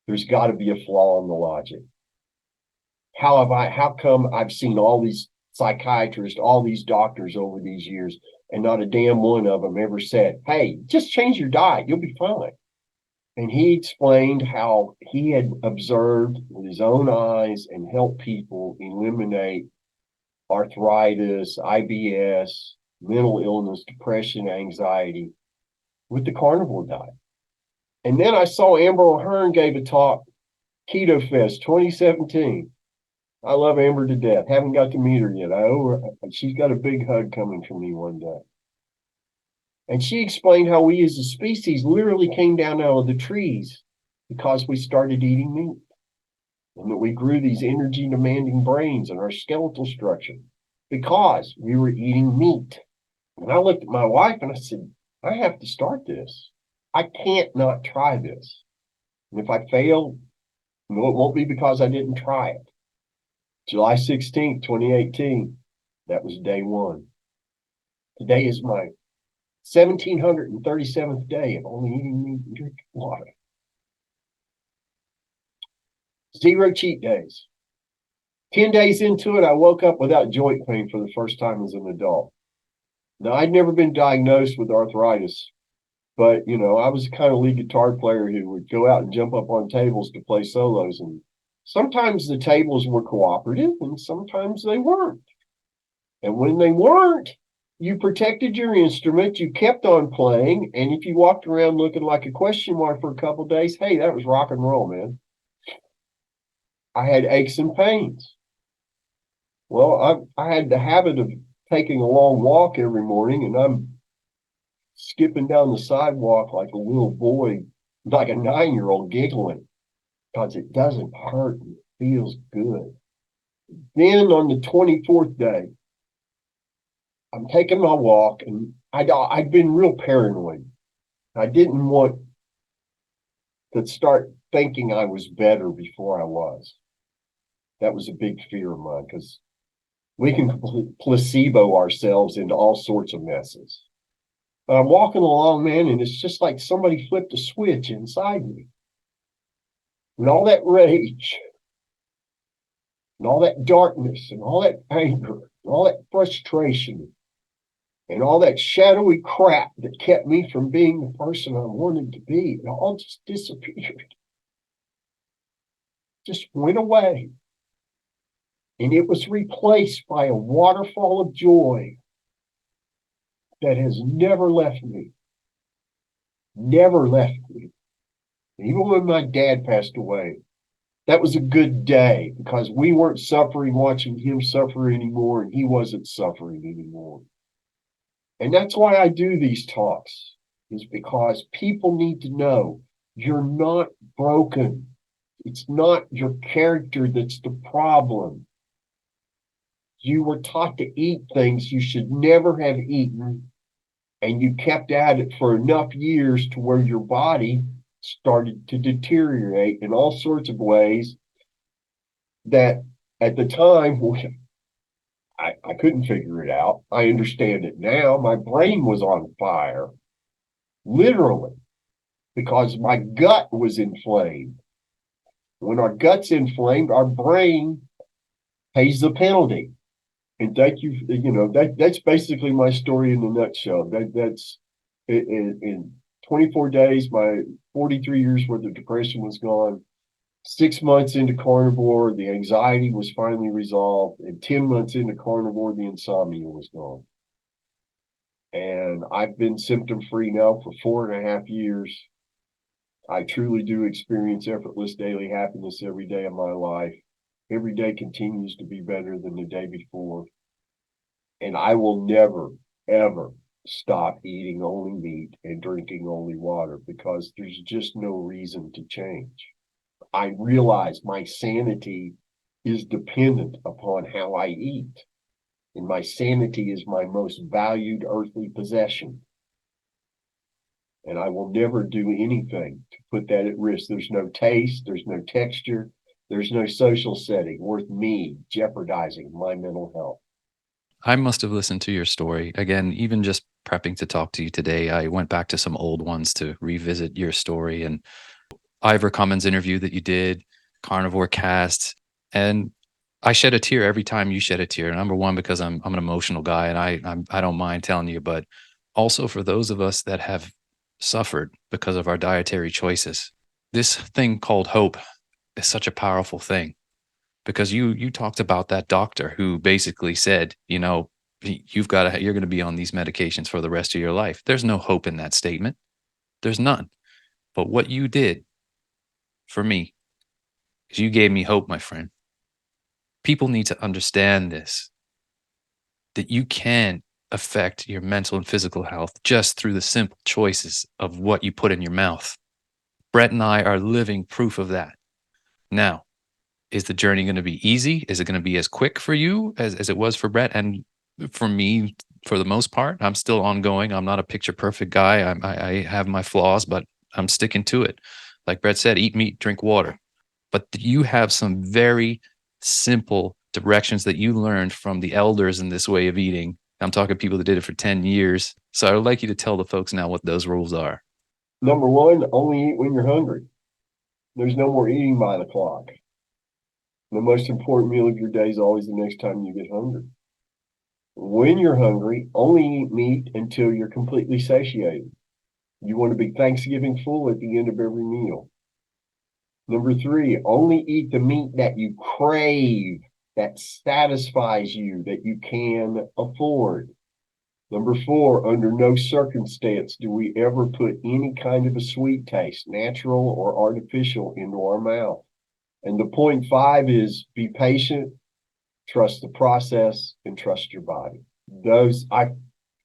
there's got to be a flaw in the logic. How come I've seen all these psychiatrists, all these doctors over these years, and not a damn one of them ever said, hey, just change your diet, you'll be fine. And he explained how he had observed with his own eyes and helped people eliminate arthritis, IBS, mental illness, depression, anxiety with the carnivore diet. And then I saw Amber O'Hearn gave a talk, Keto Fest 2017. I love Amber to death. Haven't got to meet her yet. She's got a big hug coming from me one day. And she explained how we as a species literally came down out of the trees because we started eating meat. And that we grew these energy demanding brains in our skeletal structure because we were eating meat. And I looked at my wife and I said, I have to start this. I can't not try this. And if I fail, no, it won't be because I didn't try it. July 16th, 2018, that was day one. Today is my 1737th day of only eating meat and drinking water. 0 cheat days. 10 days into it, I woke up without joint pain for the first time as an adult. Now, I'd never been diagnosed with arthritis, but, I was the kind of lead guitar player who would go out and jump up on tables to play solos. And sometimes the tables were cooperative and sometimes they weren't. And when they weren't, you protected your instrument, you kept on playing. And if you walked around looking like a question mark for a couple of days, hey, that was rock and roll, man. I had aches and pains. Well, I had the habit of taking a long walk every morning, and I'm skipping down the sidewalk like a little boy, like a 9-year-old giggling, because it doesn't hurt and it feels good. Then on the 24th day, I'm taking my walk, and I'd been real paranoid. I didn't want to start thinking I was better before I was. That was a big fear of mine because we can placebo ourselves into all sorts of messes. But I'm walking along, man, and it's just like somebody flipped a switch inside me. And all that rage, and all that darkness, and all that anger, and all that frustration, and all that shadowy crap that kept me from being the person I wanted to be, it all just disappeared. Just went away. And it was replaced by a waterfall of joy that has never left me. Never left me. Even when my dad passed away, that was a good day because we weren't suffering watching him suffer anymore, and he wasn't suffering anymore. And that's why I do these talks, is because people need to know you're not broken. It's not your character that's the problem. You were taught to eat things you should never have eaten, and you kept at it for enough years to where your body started to deteriorate in all sorts of ways that at the time I couldn't figure it out. I understand it now. My brain was on fire, literally, because my gut was inflamed. When our gut's inflamed, our brain pays the penalty. And thank you. That's basically my story in a nutshell. That's it. 24 days, my 43 years worth of depression was gone. 6 months into carnivore, the anxiety was finally resolved. And 10 months into carnivore, the insomnia was gone. And I've been symptom free now for 4.5 years. I truly do experience effortless daily happiness every day of my life. Every day continues to be better than the day before. And I will never, ever stop eating only meat and drinking only water because there's just no reason to change. I realize my sanity is dependent upon how I eat, and my sanity is my most valued earthly possession. And I will never do anything to put that at risk. There's no taste, there's no texture, there's no social setting worth me jeopardizing my mental health. I must have listened to your story. Again, even just prepping to talk to you today, I went back to some old ones to revisit your story and Ivor Cummins interview that you did, Carnivore Cast, and I shed a tear every time you shed a tear. Number one, because I'm an emotional guy and I don't mind telling you, but also for those of us that have suffered because of our dietary choices. This thing called hope is such a powerful thing because you talked about that doctor who basically said, you're going to be on these medications for the rest of your life. There's no hope in that statement. There's none. But what you did for me is you gave me hope, my friend. People need to understand this, that you can affect your mental and physical health just through the simple choices of what you put in your mouth. Brett and I are living proof of that. Now, is the journey going to be easy? Is it going to be as quick for you as it was for Brett? And for me, for the most part, I'm still ongoing. I'm not a picture perfect guy. I have my flaws, but I'm sticking to it. Like Brett said, eat meat, drink water. But you have some very simple directions that you learned from the elders in this way of eating. I'm talking people that did it for 10 years. So I would like you to tell the folks now what those rules are. Number one, only eat when you're hungry. There's no more eating by the clock. The most important meal of your day is always the next time you get hungry. When you're hungry, only eat meat until you're completely satiated. You want to be Thanksgiving full at the end of every meal. Number three, only eat the meat that you crave, that satisfies you, that you can afford. Number four, under no circumstance do we ever put any kind of a sweet taste, natural or artificial, into our mouth. And the point five is be patient, trust the process, and trust your body.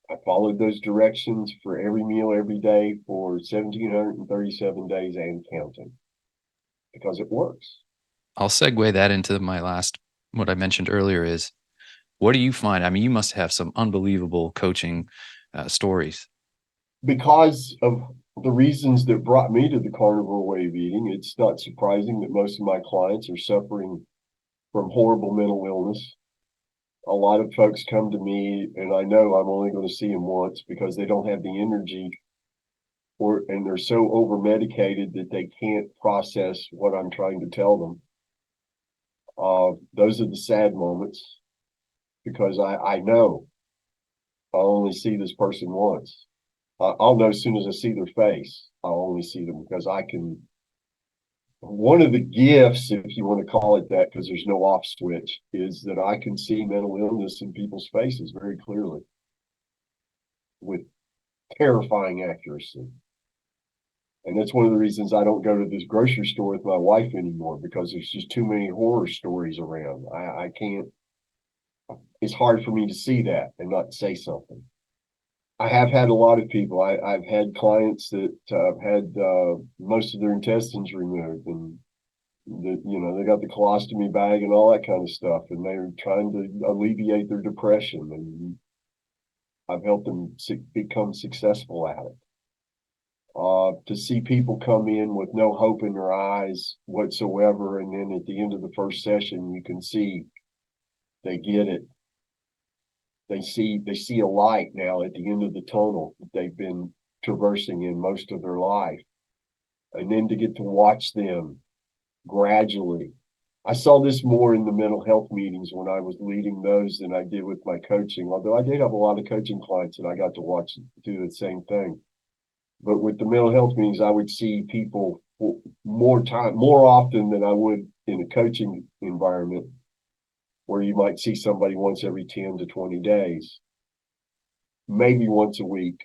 I followed those directions for every meal every day for 1,737 days and counting because it works. I'll segue that into my last, what I mentioned earlier is what do you find? I mean, you must have some unbelievable coaching stories. Because of the reasons that brought me to the carnivore way of eating, it's not surprising that most of my clients are suffering from horrible mental illness. A lot of folks come to me, and I know I'm only going to see them once because they don't have the energy and they're so over medicated that they can't process what I'm trying to tell them. Those are the sad moments because I know I'll only see this person once. I'll know as soon as I see their face. I'll only see them because I can. One of the gifts, if you want to call it that, because there's no off switch, is that I can see mental illness in people's faces very clearly with terrifying accuracy. And that's one of the reasons I don't go to this grocery store with my wife anymore because there's just too many horror stories around. I can't, it's hard for me to see that and not say something. I have had a lot of people. I've had clients that had most of their intestines removed and they got the colostomy bag and all that kind of stuff. And they're trying to alleviate their depression. And I've helped them become successful at it. To see people come in with no hope in their eyes whatsoever. And then at the end of the first session, you can see they get it. They see a light now at the end of the tunnel that they've been traversing in most of their life. And then to get to watch them gradually. I saw this more in the mental health meetings when I was leading those than I did with my coaching, although I did have a lot of coaching clients and I got to watch do the same thing. But with the mental health meetings, I would see people more often than I would in a coaching environment, where you might see somebody once every 10 to 20 days, maybe once a week,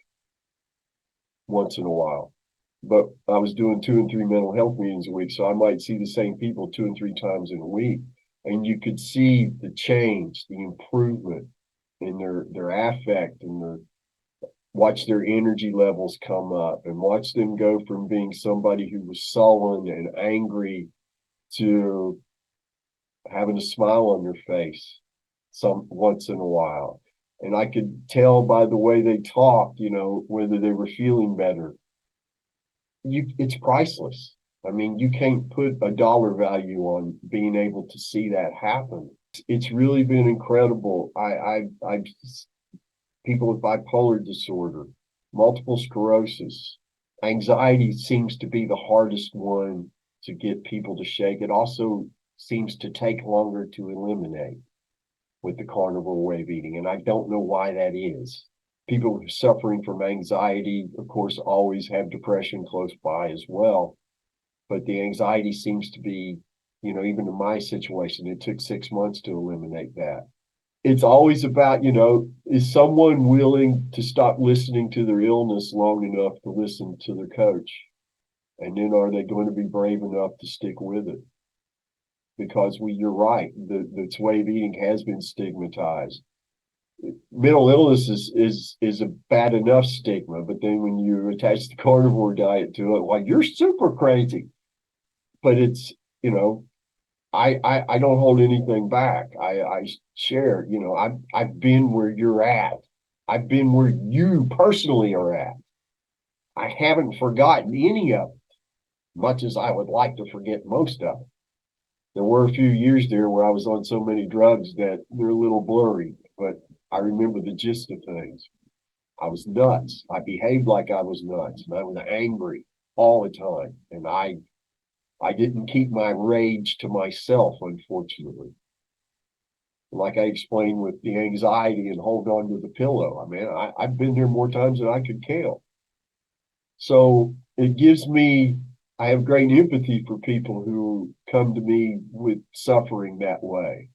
once in a while. But I was doing 2 and 3 mental health meetings a week, so I might see the same people 2 and 3 times in a week. And you could see the change, the improvement in their affect, and watch their energy levels come up, and watch them go from being somebody who was sullen and angry to having a smile on their face once in a while. And I could tell by the way they talked, whether they were feeling better. It's priceless. I mean, you can't put a dollar value on being able to see that happen. It's really been incredible. I people with bipolar disorder, multiple sclerosis, anxiety seems to be the hardest one to get people to shake. It also seems to take longer to eliminate with the carnivore way of eating, and I don't know why that is. People suffering from anxiety, of course, always have depression close by as well, but the anxiety seems to be, even in my situation, it took 6 months to eliminate that. It's always about, is someone willing to stop listening to their illness long enough to listen to their coach? And then are they going to be brave enough to stick with it? Because you're right, the way of eating has been stigmatized. Mental illness is a bad enough stigma, but then when you attach the carnivore diet to it, well, you're super crazy. But it's, I don't hold anything back. I share, I've been where you're at. I've been where you personally are at. I haven't forgotten any of it, much as I would like to forget most of it. There were a few years there where I was on so many drugs that they're a little blurry, but I remember the gist of things. I was nuts. I behaved like I was nuts, and I was angry all the time. And I didn't keep my rage to myself, unfortunately. Like I explained with the anxiety and hold on to the pillow. I mean, I've been there more times than I could count. So it gives me, I have great empathy for people who come to me with suffering that way.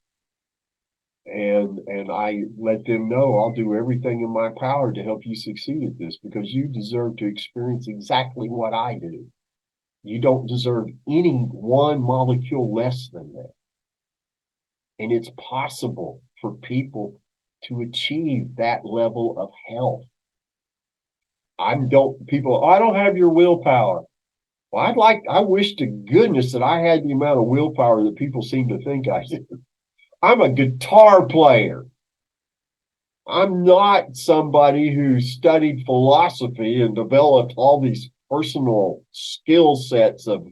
And I let them know I'll do everything in my power to help you succeed at this, because you deserve to experience exactly what I do. You don't deserve any one molecule less than that. And it's possible for people to achieve that level of health. I don't have your willpower. Well, I wish to goodness that I had the amount of willpower that people seem to think I do. I'm a guitar player. I'm not somebody who studied philosophy and developed all these personal skill sets of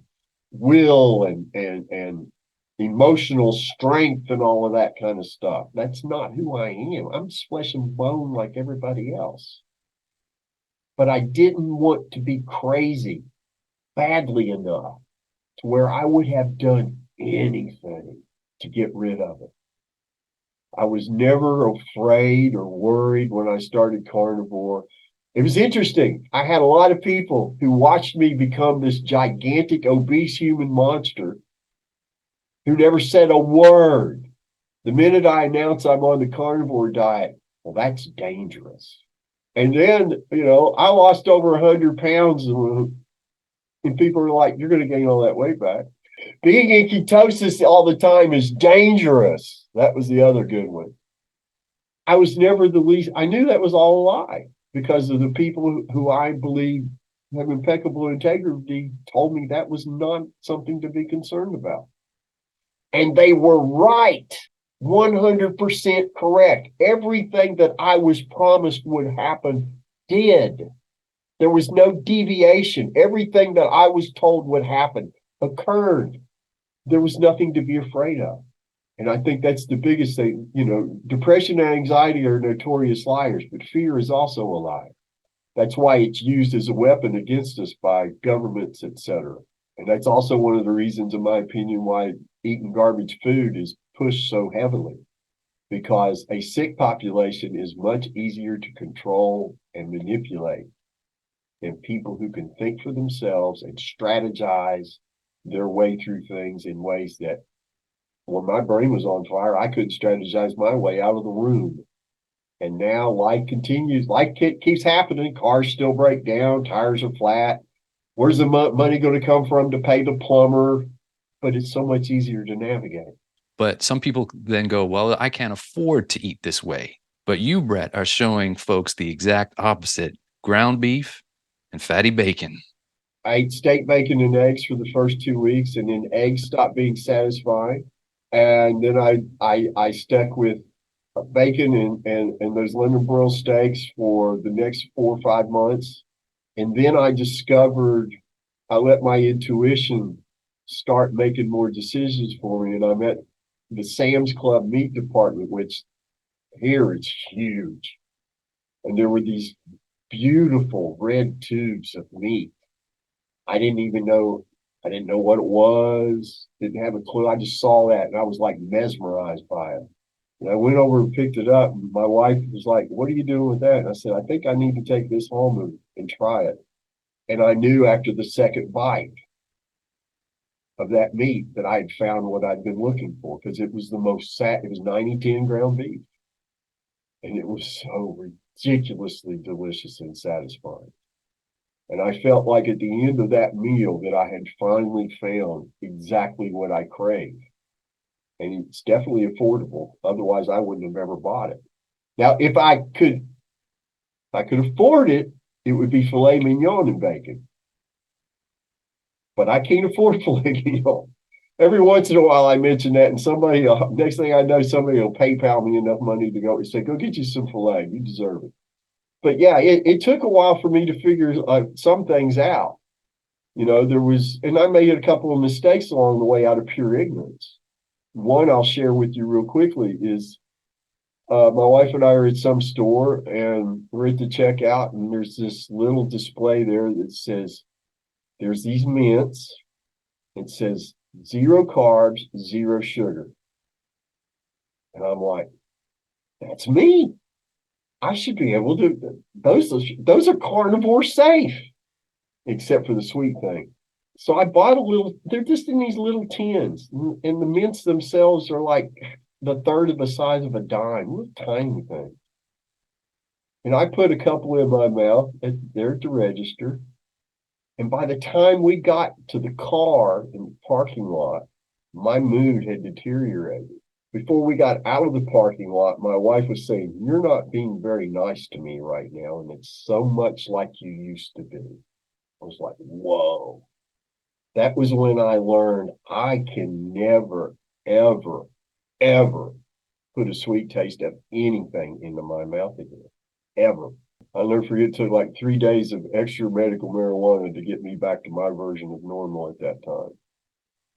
will and emotional strength and all of that kind of stuff. That's not who I am. I'm just flesh and bone like everybody else. But I didn't want to be crazy badly enough to where I would have done anything to get rid of it. I was never afraid or worried when I started carnivore. It was interesting. I had a lot of people who watched me become this gigantic, obese human monster who never said a word. The minute I announce I'm on the carnivore diet, well, that's dangerous. And then, I lost over 100 pounds, and people are like, you're going to gain all that weight back. Being in ketosis all the time is dangerous. That was the other good one. I was never the least, I knew that was all a lie, because of the people who I believe have impeccable integrity told me that was not something to be concerned about. And they were right, 100% correct. Everything that I was promised would happen did. There was no deviation. Everything that I was told would happen occurred. There was nothing to be afraid of. And I think that's the biggest thing. Depression and anxiety are notorious liars, but fear is also a lie. That's why it's used as a weapon against us by governments, etc. And that's also one of the reasons, in my opinion, why eating garbage food is pushed so heavily, because a sick population is much easier to control and manipulate. and people who can think for themselves and strategize their way through things in ways that when my brain was on fire, I couldn't strategize my way out of the room. And now life continues, keeps happening. Cars still break down, tires are flat. Where's the money going to come from to pay the plumber? But it's so much easier to navigate. But some people then go, well, I can't afford to eat this way. But you, Brett, are showing folks the exact opposite: ground beef and fatty bacon. I ate steak, bacon, and eggs for the first 2 weeks, and then eggs stopped being satisfying. And then I stuck with bacon and those lemon broil steaks for the next 4 or 5 months. And then I let my intuition start making more decisions for me. And I'm at the Sam's Club meat department, which here it's huge. And there were these beautiful red tubes of meat. I didn't even know, I didn't know what it was, didn't have a clue. I just saw that and I was like mesmerized by it. And I went over and picked it up. And my wife was like, "What are you doing with that?" And I said, "I think I need to take this home and try it." And I knew after the second bite of that meat that I had found what I'd been looking for, because it was it was 90-10 ground beef. And it was so ridiculously delicious and satisfying. And I felt like at the end of that meal that I had finally found exactly what I craved. And it's definitely affordable. Otherwise, I wouldn't have ever bought it. Now, if I could afford it, it would be filet mignon and bacon. But I can't afford filet mignon. Every once in a while, I mention that, and somebody, next thing I know, somebody will PayPal me enough money to go and say, "Go get you some filet. You deserve it." But yeah, it took a while for me to figure some things out. And I made a couple of mistakes along the way out of pure ignorance. One I'll share with you real quickly is my wife and I are at some store and we're at the checkout, and there's this little display there that says, there's these mints. It says 0 carbs, 0 sugar. And I'm like, that's me. I should be able to, those are carnivore safe, except for the sweet thing. So I bought they're just in these little tins, and the mints themselves are like the third of the size of a dime, little tiny thing. And I put a couple in my mouth there at the register. And by the time we got to the car in the parking lot, my mood had deteriorated. Before we got out of the parking lot, my wife was saying, "You're not being very nice to me right now, and it's so much like you used to be." I was like, whoa. That was when I learned I can never, ever, ever put a sweet taste of anything into my mouth again. Ever. I'll never forget, it took like 3 days of extra medical marijuana to get me back to my version of normal at that time.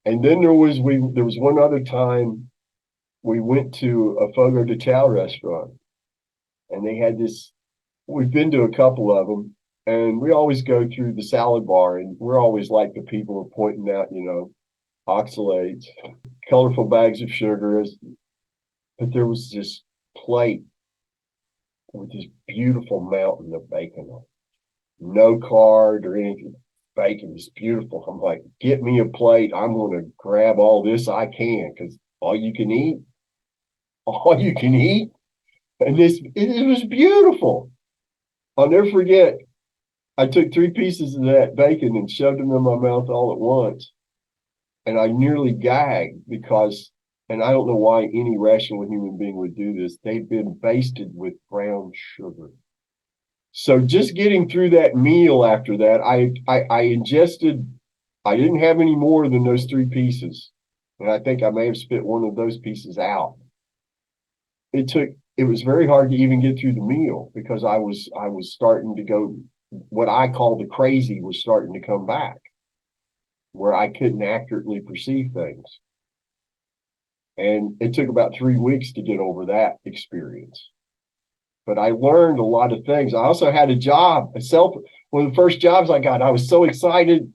And then there was one other time we went to a Fogo de Chao restaurant, and they had this. We've been to a couple of them, and we always go through the salad bar, and we're always like the people who are pointing out, oxalates, colorful bags of sugar. But there was this plate with this beautiful mountain of bacon on it. No card or anything. Bacon is beautiful. I'm like, get me a plate. I'm going to grab all this I can, because all you can eat. And it was beautiful. I'll never forget. I took 3 pieces of that bacon and shoved them in my mouth all at once. And I nearly gagged because, and I don't know why any rational human being would do this, they've been basted with brown sugar. So just getting through that meal after that, I ingested, I didn't have any more than those 3 pieces. And I think I may have spit one of those pieces out. It was very hard to even get through the meal because I was starting to go, what I call the crazy was starting to come back, where I couldn't accurately perceive things. And it took about 3 weeks to get over that experience. But I learned a lot of things. I also had a job, one of the first jobs I got. I was so excited,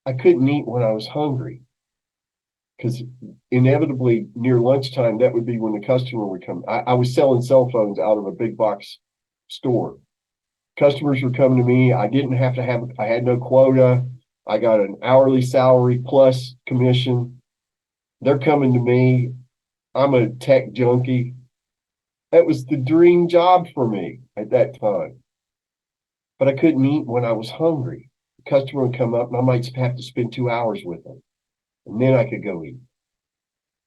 I couldn't eat when I was hungry, because inevitably near lunchtime, that would be when the customer would come. I was selling cell phones out of a big box store. Customers were coming to me. I had no quota. I got an hourly salary plus commission. They're coming to me. I'm a tech junkie. That was the dream job for me at that time. But I couldn't eat when I was hungry. The customer would come up and I might have to spend 2 hours with them. And then I could go eat.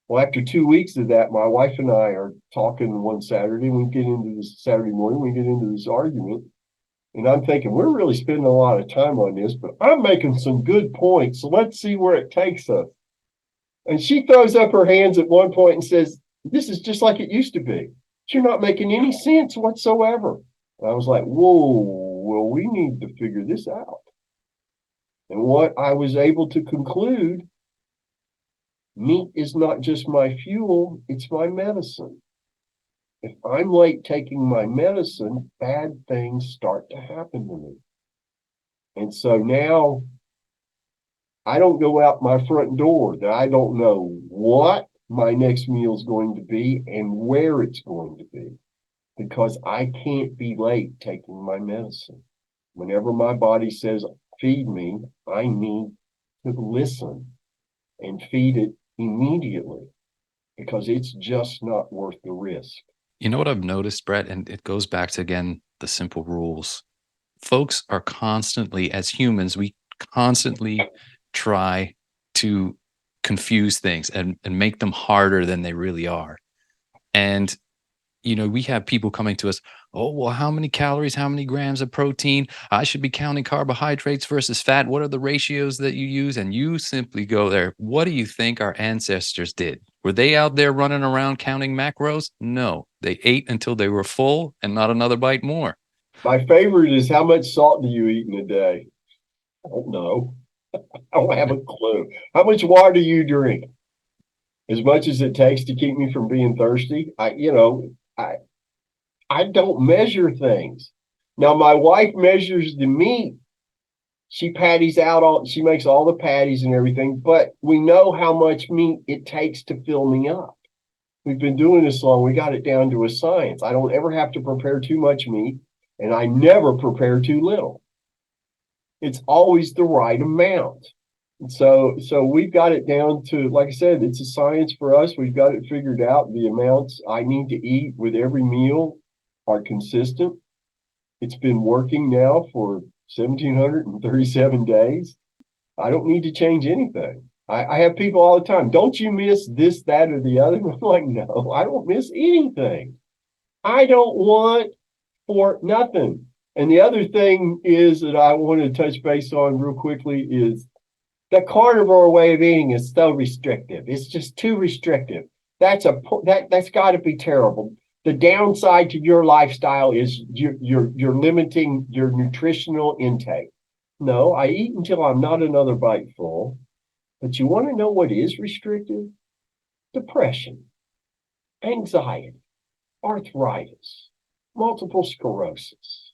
Well, after 2 weeks of that, my wife and I are talking one Saturday. We get into this Saturday morning, we get into this argument. And I'm thinking, we're really spending a lot of time on this, but I'm making some good points. So let's see where it takes us. And she throws up her hands at one point and says, this is just like it used to be. You're not making any sense whatsoever. And I was like, whoa, well, we need to figure this out. And what I was able to conclude, meat is not just my fuel, it's my medicine. If I'm late taking my medicine, bad things start to happen to me. And so now I don't go out my front door that I don't know what my next meal is going to be and where it's going to be, because I can't be late taking my medicine. Whenever my body says, feed me, I need to listen and feed it immediately, because it's just not worth the risk. You know what I've noticed, Brett, and it goes back to, again, the simple rules. Folks are constantly, as humans, we constantly try to confuse things and make them harder than they really are. And, we have people coming to us, oh, well, how many calories, how many grams of protein? I should be counting carbohydrates versus fat. What are the ratios that you use? And you simply go there. What do you think our ancestors did? Were they out there running around counting macros? No, they ate until they were full and not another bite more. My favorite is, how much salt do you eat in a day? I don't know. I don't have a clue. How much water do you drink? As much as it takes to keep me from being thirsty. I don't measure things. Now my wife measures the meat. She makes all the patties and everything, but we know how much meat it takes to fill me up. We've been doing this long. We got it down to a science. I don't ever have to prepare too much meat, and I never prepare too little. It's always the right amount. And so we've got it down to, like I said, it's a science for us. We've got it figured out. The amounts I need to eat with every meal are consistent. It's been working now for 1,737 days. I don't need to change anything. I have people all the time, don't you miss this, that, or the other? I'm like, no, I don't miss anything. I don't want for nothing. And the other thing is that I want to touch base on real quickly is the carnivore way of eating is so restrictive. It's just too restrictive. That's got to be terrible. The downside to your lifestyle is you're limiting your nutritional intake. No, I eat until I'm not another bite full. But you want to know what is restrictive? Depression, anxiety, arthritis, multiple sclerosis,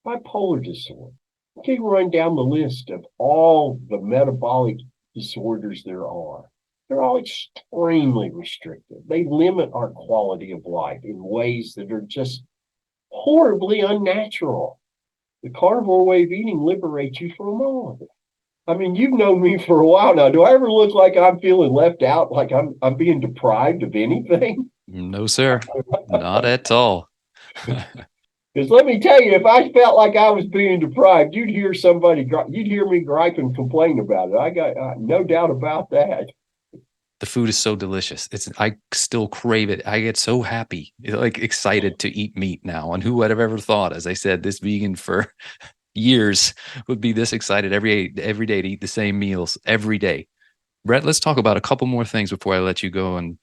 bipolar disorder. You can run down the list of all the metabolic disorders there are. They're all extremely restrictive. They limit our quality of life in ways that are just horribly unnatural. The carnivore way of eating liberates you from all of it. I mean, you've known me for a while now. Do I ever look like I'm feeling left out, like I'm being deprived of anything? No, sir, not at all. Because let me tell you, if I felt like I was being deprived, you'd hear me gripe and complain about it. I got no doubt about that. The food is so delicious. I still crave it. I get so happy, like excited to eat meat now. And who would have ever thought, as I said, this vegan for years would be this excited every day to eat the same meals every day. Brett, let's talk about a couple more things before I let you go. And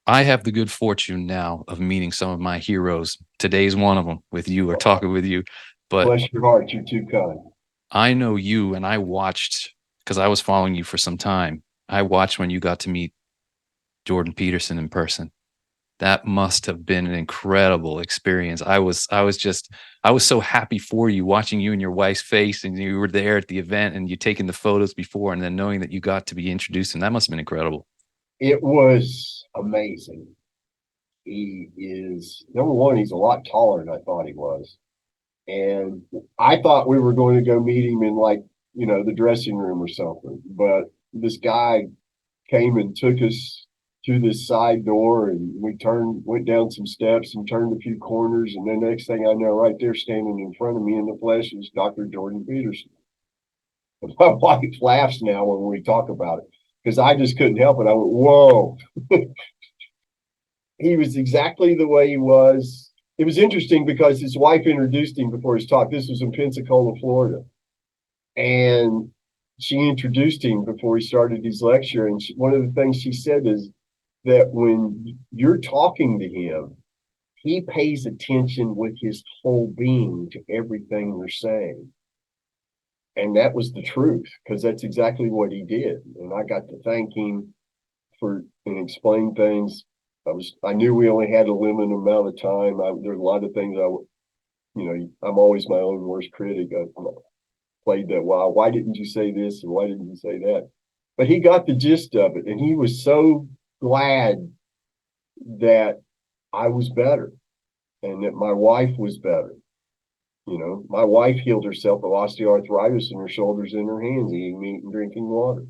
I have the good fortune now of meeting some of my heroes. Today's one of them with you, or talking with you. But bless your heart, you're too kind. I know you, and I watched, because I was following you for some time. I watched when you got to meet Jordan Peterson in person. That must have been an incredible experience. I was so happy for you, watching you and your wife's face, and you were there at the event and you taking the photos before, and then knowing that you got to be introduced, and that must have been incredible. It was amazing. He is, number one, he's a lot taller than I thought he was. And I thought we were going to go meet him in like, the dressing room or something. But this guy came and took us to this side door, and we went down some steps and turned a few corners. And then next thing I know, right there standing in front of me in the flesh is Dr. Jordan Peterson. And my wife laughs now when we talk about it because I just couldn't help it. I went, whoa. He was exactly the way he was. It was interesting because his wife introduced him before his talk. This was in Pensacola, Florida. And she introduced him before he started his lecture. And one of the things she said is that when you're talking to him, he pays attention with his whole being to everything you're saying. And that was the truth, because that's exactly what he did. And I got to thank him and explain things. I knew we only had a limited amount of time. There's a lot of things I'm always my own worst critic. I played that, well, why didn't you say this and why didn't you say that? But he got the gist of it, and he was so glad that I was better and that my wife was better. My wife healed herself of osteoarthritis in her shoulders and her hands, eating meat and drinking water.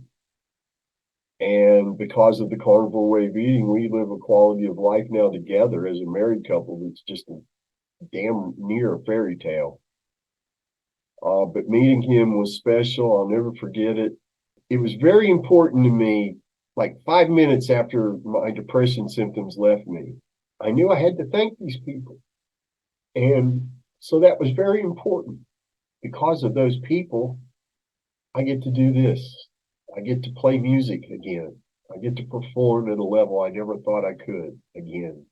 And because of the carnivore way of eating, we live a quality of life now together as a married couple that's just a damn near a fairy tale. But meeting him was special. I'll never forget it. It was very important to me. Like 5 minutes after my depression symptoms left me, I knew I had to thank these people. And so that was very important. Because of those people, I get to do this. I get to play music again. I get to perform at a level I never thought I could again.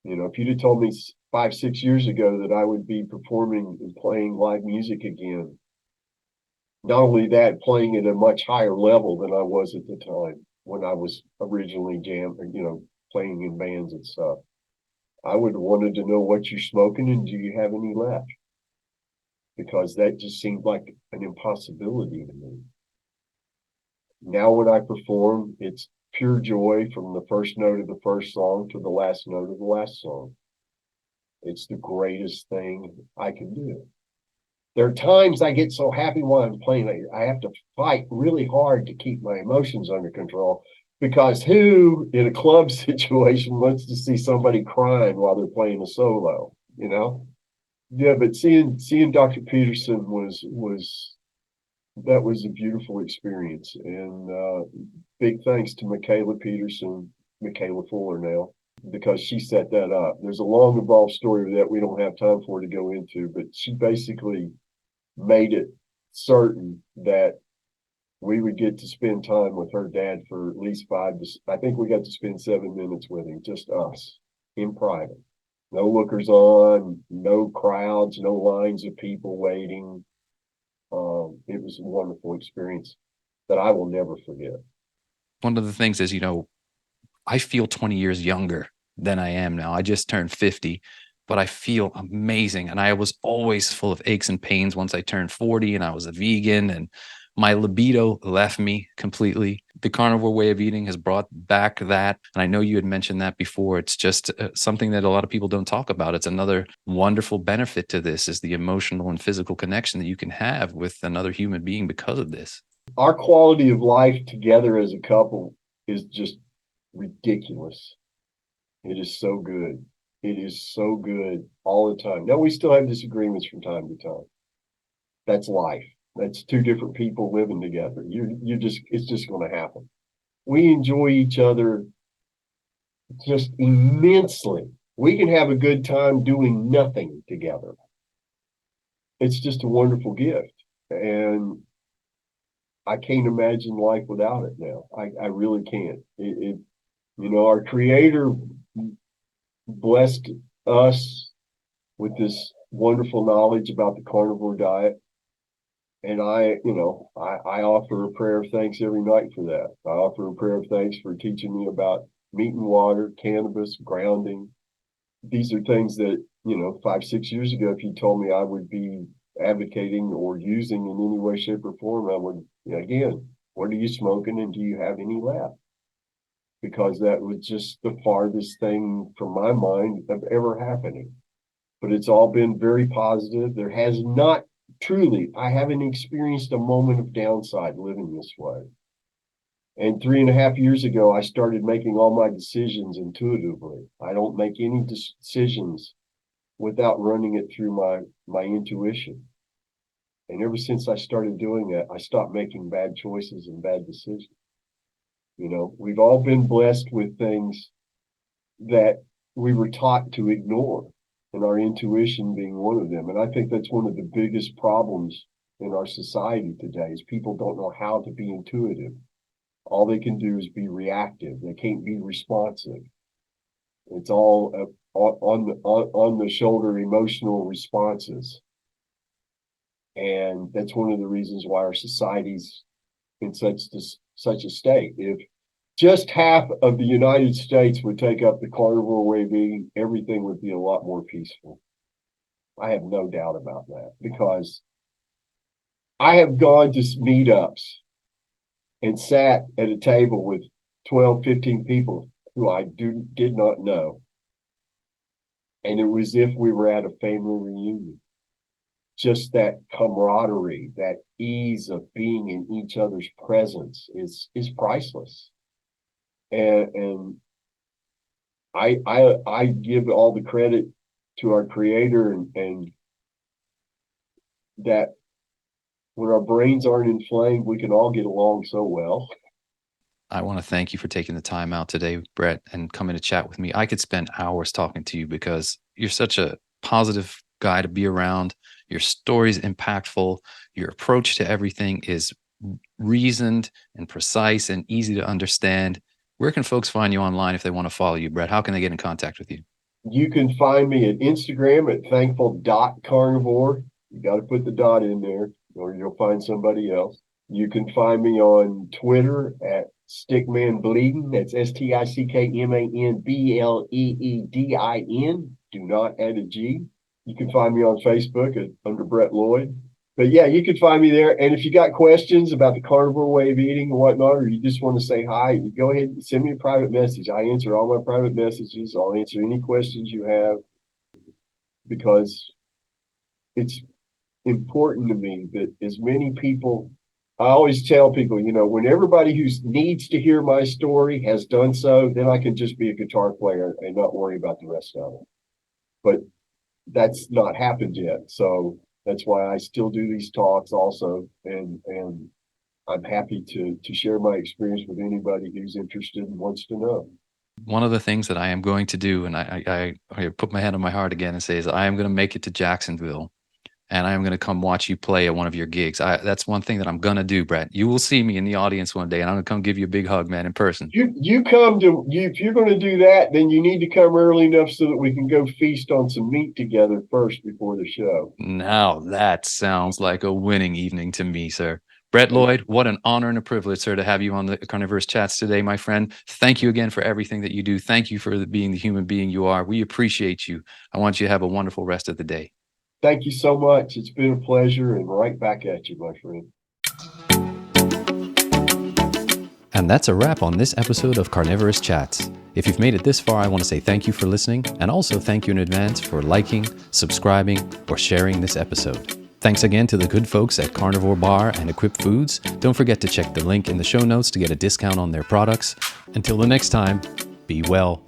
If you'd have told me 5, 6 years ago that I would be performing and playing live music again, not only that, playing at a much higher level than I was at the time when I was originally playing in bands and stuff, I would have wanted to know what you're smoking and do you have any left? Because that just seemed like an impossibility to me. Now when I perform, it's pure joy from the first note of the first song to the last note of the last song. It's the greatest thing I can do. There are times I get so happy while I'm playing, I have to fight really hard to keep my emotions under control, because who in a club situation wants to see somebody crying while they're playing a solo, Yeah, but seeing Dr. Peterson was that was a beautiful experience. And big thanks to Michaela Fuller now, because she set that up. There's a long involved story that we don't have time for to go into, but she basically made it certain that we would get to spend time with her dad for at least I think we got to spend 7 minutes with him, just us in private. No lookers on, no crowds, no lines of people waiting. It was a wonderful experience that I will never forget. One of the things is, I feel 20 years younger than I am now. I just turned 50, but I feel amazing. And I was always full of aches and pains once I turned 40 and I was a vegan, and my libido left me completely. The carnivore way of eating has brought back that. And I know you had mentioned that before. It's just something that a lot of people don't talk about. It's another wonderful benefit to this, is the emotional and physical connection that you can have with another human being because of this. Our quality of life together as a couple is just ridiculous. It is so good. It is so good all the time. Now, we still have disagreements from time to time. That's life. That's two different people living together. It's just going to happen. We enjoy each other just immensely. We can have a good time doing nothing together. It's just a wonderful gift. And I can't imagine life without it now. I really can't. Our creator blessed us with this wonderful knowledge about the carnivore diet. And I offer a prayer of thanks every night for that. I offer a prayer of thanks for teaching me about meat and water, cannabis, grounding. These are things that, 5, 6 years ago, if you told me I would be advocating or using in any way, shape, or form, I would, again, what are you smoking and do you have any left? Because that was just the farthest thing from my mind of ever happening. but it's all been very positive. There has not truly, I haven't experienced a moment of downside living this way. And 3.5 years ago, I started making all my decisions intuitively. I don't make any decisions without running it through my intuition. And ever since I started doing that, I stopped making bad choices and bad decisions. You know, we've all been blessed with things that we were taught to ignore, and our intuition being one of them. And I think that's one of the biggest problems in our society today is people don't know how to be intuitive. All they can do is be reactive. They can't be responsive. It's all on the shoulder emotional responses. And that's one of the reasons why our society's in such a state. If just half of the United States would take up the carnivore way of eating, everything would be a lot more peaceful. I have no doubt about that, because I have gone to meetups and sat at a table with 12, 15 people who I did not know. And it was as if we were at a family reunion. Just that camaraderie, that ease of being in each other's presence is priceless. And I give all the credit to our creator, and that when our brains aren't inflamed, we can all get along so well. I want to thank you for taking the time out today, Brett, and coming to chat with me. I could spend hours talking to you because you're such a positive guy to be around. Your story's impactful. Your approach to everything is reasoned and precise and easy to understand. Where can folks find you online if they want to follow you, Brett? How can they get in contact with you? You can find me at Instagram at thankful.carnivore. You got to put the dot in there or you'll find somebody else. You can find me on Twitter at Stickman Bleeding. That's STICKMANBLEEDIN. Do not add a G. You can find me on Facebook under Brett Lloyd. But yeah, you can find me there. And if you got questions about the carnivore way of eating and whatnot, or you just want to say hi, you go ahead and send me a private message. I answer all my private messages. I'll answer any questions you have, because it's important to me that as many people, I always tell people, you know, when everybody who needs to hear my story has done so, then I can just be a guitar player and not worry about the rest of it. But that's not happened yet. So that's why I still do these talks also. And I'm happy to share my experience with anybody who's interested and wants to know. One of the things that I am going to do, and I put my hand on my heart again and say, is I am going to make it to Jacksonville, and I am going to come watch you play at one of your gigs. That's one thing that I'm going to do, Brett. You will see me in the audience one day, and I'm going to come give you a big hug, man, in person. You come to, if you're going to do that, then you need to come early enough so that we can go feast on some meat together first before the show. Now that sounds like a winning evening to me, sir. Brett Lloyd, what an honor and a privilege, sir, to have you on the Carnivorist Chats today, my friend. Thank you again for everything that you do. Thank you for being the human being you are. We appreciate you. I want you to have a wonderful rest of the day. Thank you so much. It's been a pleasure, and right back at you, my friend. And that's a wrap on this episode of Carnivorist Chats. If you've made it this far, I want to say thank you for listening, and also thank you in advance for liking, subscribing, or sharing this episode. Thanks again to the good folks at Carnivore Bar and Equip Foods. Don't forget to check the link in the show notes to get a discount on their products. Until the next time, be well.